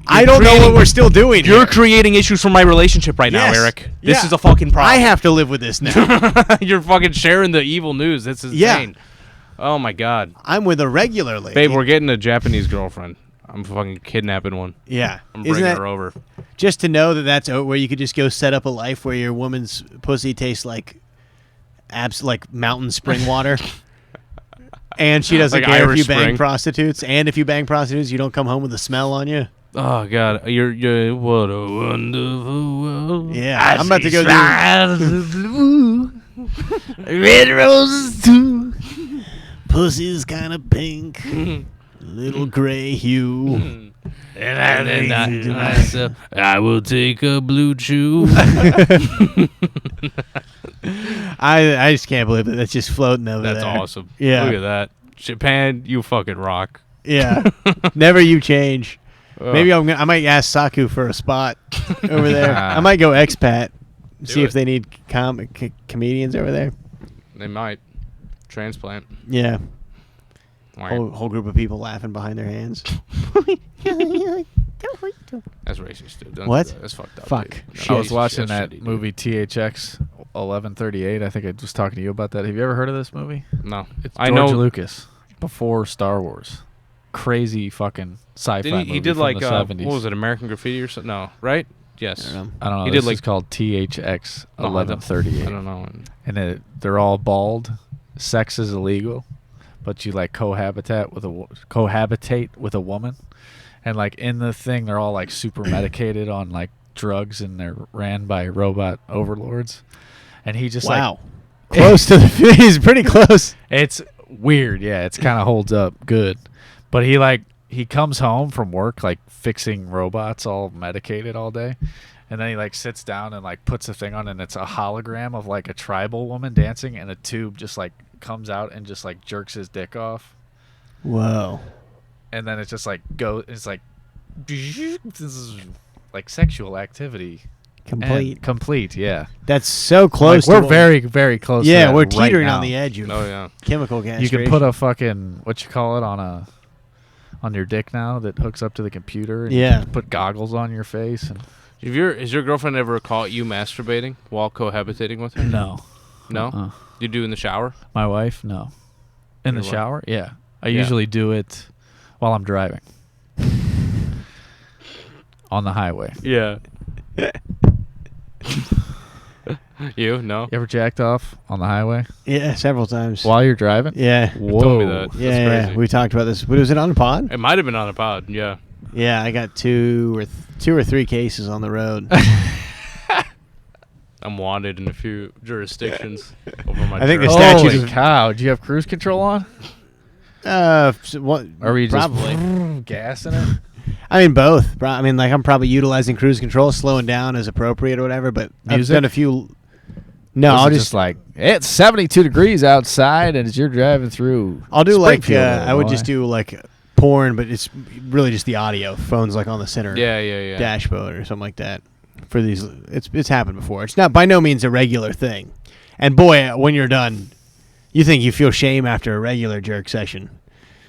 Speaker 3: I don't know what we're still doing.
Speaker 1: You're
Speaker 3: here.
Speaker 1: creating issues for my relationship right now,
Speaker 3: Yes.
Speaker 1: Eric. This
Speaker 3: Yeah.
Speaker 1: is a fucking problem.
Speaker 3: I have to live with this now.
Speaker 1: You're fucking sharing the evil news. This is insane. Oh my god.
Speaker 3: I'm with a regular lady.
Speaker 1: Babe, we're getting a Japanese girlfriend. I'm fucking kidnapping one.
Speaker 3: Yeah.
Speaker 1: I'm
Speaker 3: Isn't
Speaker 1: bringing
Speaker 3: that
Speaker 1: her over.
Speaker 3: just to know that that's where you could just go set up a life where your woman's pussy tastes like like mountain spring water? And she doesn't
Speaker 1: Like
Speaker 3: care
Speaker 1: Irish
Speaker 3: if you bang
Speaker 1: Spring.
Speaker 3: prostitutes. And if you bang prostitutes, you don't come home with a smell on you.
Speaker 1: Oh god, you're what a wonderful world.
Speaker 3: Yeah. I'm about to go do
Speaker 4: Red roses too.
Speaker 3: pussy's kind of pink. Little gray hue.
Speaker 1: And then I will take a blue chew.
Speaker 3: I just can't believe it. That's just floating over
Speaker 1: That's
Speaker 3: there.
Speaker 1: awesome.
Speaker 3: Yeah.
Speaker 1: Look at that. Japan, you fucking rock.
Speaker 3: Yeah. Never you change.
Speaker 1: Ugh.
Speaker 3: Maybe I might ask Saku for a spot over there. I might go expat. See if
Speaker 1: it.
Speaker 3: they need comedians over there.
Speaker 1: They might. Transplant.
Speaker 3: Yeah.
Speaker 1: Why?
Speaker 3: Whole group of people laughing behind their hands.
Speaker 1: That's racist, dude. Don't
Speaker 3: What?
Speaker 1: do that. That's fucked up.
Speaker 3: Fuck.
Speaker 1: Dude. No,
Speaker 3: Shit.
Speaker 2: I was watching
Speaker 1: that's
Speaker 2: that
Speaker 1: shitty, dude.
Speaker 2: movie THX 1138. I think I was talking to you about that. Have you ever heard of this movie?
Speaker 1: No.
Speaker 2: It's
Speaker 1: I
Speaker 2: George
Speaker 1: know.
Speaker 2: Lucas before Star Wars. Crazy fucking sci-fi
Speaker 1: Did
Speaker 2: movie
Speaker 1: he did
Speaker 2: from
Speaker 1: like,
Speaker 2: the 70s.
Speaker 1: what was it, American Graffiti or something? No, right? Yes.
Speaker 3: I don't know.
Speaker 2: I don't know.
Speaker 1: He
Speaker 2: This
Speaker 1: did,
Speaker 2: is
Speaker 1: like-
Speaker 2: called THX
Speaker 1: No, I don't-
Speaker 2: 1138.
Speaker 1: I don't know.
Speaker 2: And they're all bald. Sex is illegal, but you like cohabitate with a woman, and like in the thing they're all like super medicated on like drugs, and they're ran by robot overlords, and he just
Speaker 3: Wow. Close to the. He's pretty close.
Speaker 2: it's weird, yeah, it's kind of holds up good, but he comes home from work like fixing robots all medicated all day. And then he like sits down and like puts a thing on, and it's a hologram of like a tribal woman dancing, and a tube just like comes out and just like jerks his dick off,
Speaker 3: Whoa.
Speaker 2: and then it just like goes. It's like this is like sexual activity.
Speaker 3: Complete.
Speaker 2: Yeah.
Speaker 3: That's so close.
Speaker 2: Like, we're
Speaker 3: to
Speaker 2: very, very close. to
Speaker 3: Yeah,
Speaker 2: that
Speaker 3: we're
Speaker 2: right
Speaker 3: teetering
Speaker 2: now.
Speaker 3: on the edge of
Speaker 1: Oh, yeah.
Speaker 3: chemical
Speaker 2: You
Speaker 3: castration.
Speaker 2: can put a fucking on your dick now that hooks up to the computer. And
Speaker 3: Yeah.
Speaker 2: you can put goggles on your face. And
Speaker 1: Has your girlfriend ever caught you masturbating while cohabitating with her?
Speaker 2: no,
Speaker 1: No? You do in the shower?
Speaker 2: my wife, no. In the
Speaker 1: Your wife?
Speaker 2: shower, yeah. I
Speaker 1: Yeah.
Speaker 2: usually do it while I'm driving on the highway.
Speaker 1: Yeah. You? No?
Speaker 2: You ever jacked off on the highway
Speaker 3: Yeah, several times.
Speaker 2: while you're driving?
Speaker 3: Yeah.
Speaker 2: Whoa.
Speaker 1: told me that.
Speaker 3: Yeah,
Speaker 1: That's
Speaker 3: yeah,
Speaker 1: crazy.
Speaker 3: we talked about this. Was it on the pod?
Speaker 1: It might have been on a pod, yeah.
Speaker 3: Yeah, I got two or three cases on the road.
Speaker 1: I'm wanted in a few jurisdictions over my
Speaker 3: I think the
Speaker 1: drug.
Speaker 3: statute
Speaker 2: Holy
Speaker 3: of-
Speaker 2: cow! Do you have cruise control on?
Speaker 3: What?
Speaker 2: Or were you just
Speaker 3: probably?
Speaker 2: gassing it?
Speaker 3: I mean, both. I mean, like I'm probably utilizing cruise control, slowing down as appropriate or whatever. But I've
Speaker 2: Music?
Speaker 3: done a few. No,
Speaker 2: Was
Speaker 3: I'll
Speaker 2: it
Speaker 3: just
Speaker 2: like it's 72 degrees outside, and as you're driving through,
Speaker 3: I'll do like
Speaker 2: Springfield,
Speaker 3: I would
Speaker 2: Illinois.
Speaker 3: just do like porn, but it's really just the audio. Phone's like on the center
Speaker 1: Yeah.
Speaker 3: dashboard or something like that. For these, it's happened before. It's not by no means a regular thing. And boy, when you're done, you think you feel shame after a regular jerk session.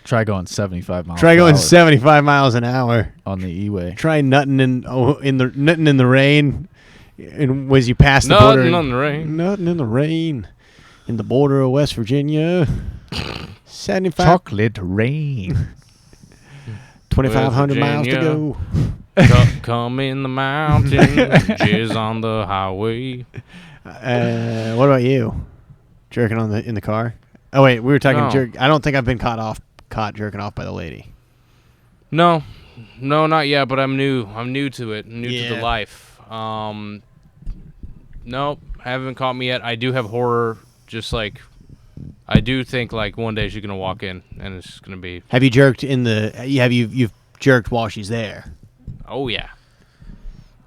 Speaker 2: Try going 75 miles.
Speaker 3: Try
Speaker 2: per
Speaker 3: going
Speaker 2: hour
Speaker 3: 75 miles an hour.
Speaker 2: on the E-way.
Speaker 3: Try nutting in the rain, and as you pass the border.
Speaker 1: Nothing on the rain.
Speaker 3: Nutting in the rain, in the border of West Virginia. 75.
Speaker 2: Chocolate rain.
Speaker 3: 2,500 miles to
Speaker 1: Virginia.
Speaker 3: go.
Speaker 1: Come in the mountains, jizz on the highway.
Speaker 3: What about you? Jerking in the car? Oh wait, we were talking
Speaker 1: No.
Speaker 3: jerk. I don't think I've been caught jerking off by the lady.
Speaker 1: No, not yet. But I'm new. I'm new to it. New to
Speaker 3: Yeah.
Speaker 1: the life. Nope, haven't caught me yet. I do have horror. Just like, I do think like one day she's gonna walk in and it's gonna be.
Speaker 3: Have you jerked you've jerked while she's there?
Speaker 1: Oh yeah.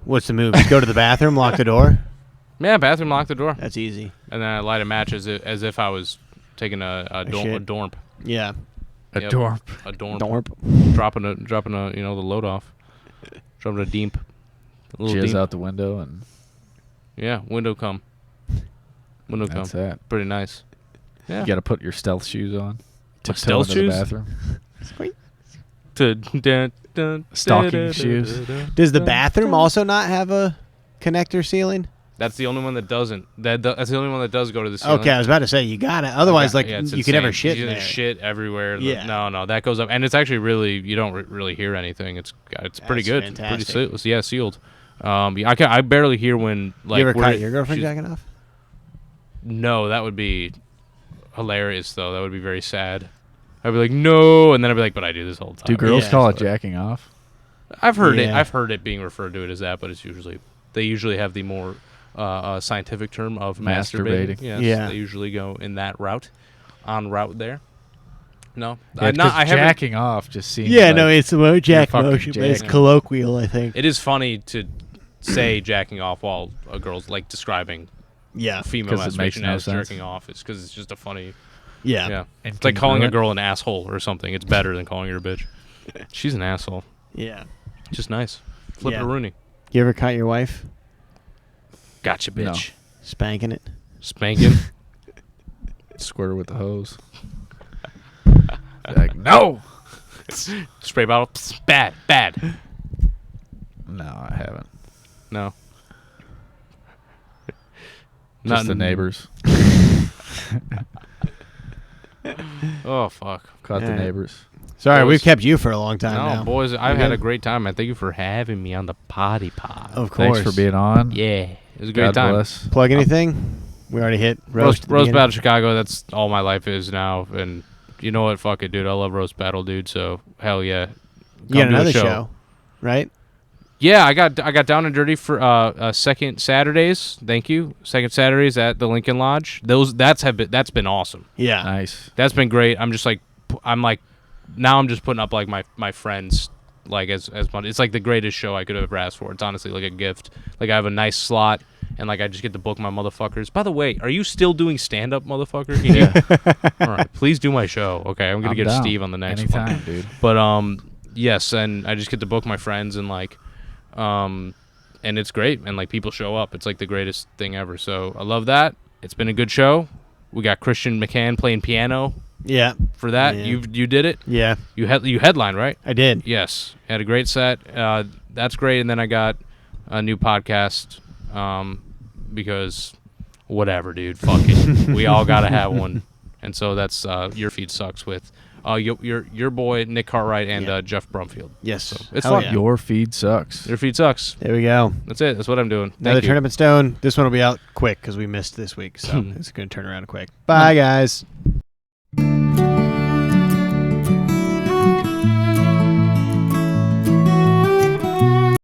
Speaker 3: What's the move? Just go to the bathroom, lock the door.
Speaker 1: Yeah, bathroom, lock the door,
Speaker 3: That's easy.
Speaker 1: and then I light a match as if I was taking a
Speaker 3: shit.
Speaker 1: dormp.
Speaker 3: Yeah.
Speaker 2: A
Speaker 1: Yep.
Speaker 2: dorp.
Speaker 1: A dormp.
Speaker 3: Dorp.
Speaker 1: Dropping a the load off. Dropping a deemp. A little
Speaker 2: Jizz
Speaker 1: deemp.
Speaker 2: out the window, and
Speaker 1: Yeah, window come. Window come.
Speaker 2: that's that.
Speaker 1: Pretty nice. Yeah.
Speaker 2: You got to put your stealth shoes on. Tiptoe
Speaker 1: stealth
Speaker 2: into
Speaker 1: shoes?
Speaker 2: the bathroom. Stocking shoes.
Speaker 3: Does the bathroom also not have a connector ceiling?
Speaker 1: That's the only one that doesn't. That's the only one that does go to the ceiling.
Speaker 3: Okay, I was about to say you got it. Otherwise, like
Speaker 1: Yeah, it's
Speaker 3: you could never
Speaker 1: insane.
Speaker 3: shit in
Speaker 1: You
Speaker 3: there.
Speaker 1: shit everywhere.
Speaker 3: Yeah.
Speaker 1: No, that goes up, and it's actually really you don't really hear anything. It's pretty
Speaker 3: That's
Speaker 1: good.
Speaker 3: fantastic.
Speaker 1: Pretty sealed. Yeah, I barely hear when like.
Speaker 3: you ever
Speaker 1: we're-
Speaker 3: caught your girlfriend
Speaker 1: she's-
Speaker 3: jacking off?
Speaker 1: No, that would be hilarious though. That would be very sad. I'd be like no, and then I'd be like, but I do this all the time.
Speaker 2: Do girls
Speaker 3: Yeah.
Speaker 2: call it jacking off?
Speaker 1: I've heard it.
Speaker 3: Yeah.
Speaker 1: I've heard it being referred to it as that, but it's usually they usually have the more scientific term of masturbating.
Speaker 2: Masturbating.
Speaker 1: Yes,
Speaker 3: Yeah.
Speaker 1: they usually go in that route, there. No,
Speaker 2: Yeah,
Speaker 1: I haven't.
Speaker 2: jacking off just seems
Speaker 3: Yeah,
Speaker 2: like
Speaker 3: no, it's the jack
Speaker 2: fucking
Speaker 3: motion, but it's
Speaker 2: jacking.
Speaker 3: colloquial, I think.
Speaker 1: It is funny to say jacking off while a girl's like describing
Speaker 3: Yeah,
Speaker 1: female
Speaker 2: 'Cause it makes
Speaker 1: masturbation
Speaker 2: no
Speaker 1: as
Speaker 2: sense.
Speaker 1: jerking off. It's because it's just a funny.
Speaker 3: yeah.
Speaker 1: Yeah,
Speaker 2: And
Speaker 1: it's like calling a
Speaker 2: congruent.
Speaker 1: girl an asshole or something. It's better than calling her a bitch. She's an asshole.
Speaker 3: Yeah.
Speaker 1: Just nice. Flip
Speaker 3: Yeah.
Speaker 1: it a Rooney.
Speaker 3: You ever caught your wife
Speaker 1: Gotcha,
Speaker 2: No.
Speaker 1: bitch.
Speaker 3: spanking it?
Speaker 1: Spanking.
Speaker 2: Squirt her with the hose. Like, no!
Speaker 1: Spray bottle. Psst, bad.
Speaker 2: No, I haven't.
Speaker 1: No.
Speaker 2: Just the neighbors.
Speaker 1: Oh fuck.
Speaker 2: Caught the
Speaker 3: Yeah.
Speaker 2: neighbors.
Speaker 3: Sorry,
Speaker 1: Boys.
Speaker 3: we've kept you for a long time
Speaker 1: No,
Speaker 3: now.
Speaker 1: boys, I've
Speaker 3: You
Speaker 1: had
Speaker 3: good?
Speaker 1: a great time, man. Thank you for having me on the potty pod.
Speaker 3: Of course.
Speaker 2: Thanks for being on.
Speaker 1: Yeah, it was a great
Speaker 2: God
Speaker 1: time.
Speaker 2: bless.
Speaker 3: Plug anything? We already hit
Speaker 1: Roast
Speaker 3: at the beginning.
Speaker 1: Battle Chicago. That's all my life is now, and you know what? Fuck it, dude. I love Roast Battle, dude. So hell yeah.
Speaker 3: You got
Speaker 1: Come to a
Speaker 3: another show, right?
Speaker 1: Yeah, I got down and dirty for second Saturdays. Thank you. Second Saturdays at the Lincoln Lodge. That's been awesome.
Speaker 3: Yeah.
Speaker 2: Nice.
Speaker 1: That's been great. I'm just like now I'm just putting up like my friends like as much. It's like the greatest show I could have ever asked for. It's honestly like a gift. Like I have a nice slot and like I just get to book my motherfuckers. By the way, are you still doing stand up, motherfucker? Can you- All right, please do my show. Okay, I'm gonna get
Speaker 2: down.
Speaker 1: Steve on the next
Speaker 2: Anytime,
Speaker 1: one.
Speaker 2: dude.
Speaker 1: But yes, and I just get to book my friends and like and it's great and like people show up. It's like the greatest thing ever. So I love that. It's been a good show. We got Christian McCann playing piano
Speaker 3: Yeah.
Speaker 1: for that.
Speaker 3: Yeah.
Speaker 1: You did it.
Speaker 3: Yeah.
Speaker 1: You headlined, right?
Speaker 3: I did.
Speaker 1: Yes. Had a great set. That's great. And then I got a new podcast because whatever, dude. Fuck it. We all gotta have one. And so that's Your Feed Sucks with your boy Nick Cartwright and
Speaker 3: Yeah.
Speaker 1: Jeff Brumfield.
Speaker 3: Yes.
Speaker 1: So it's
Speaker 3: Hell
Speaker 1: fun.
Speaker 3: yeah.
Speaker 2: Your feed sucks.
Speaker 1: Your Feed Sucks.
Speaker 3: There we go.
Speaker 1: That's it. That's what I'm doing.
Speaker 3: Another
Speaker 1: Thank you.
Speaker 3: Turnip and Stone. This one will be out quick because we missed this week, so it's going to turn around quick. Bye, guys.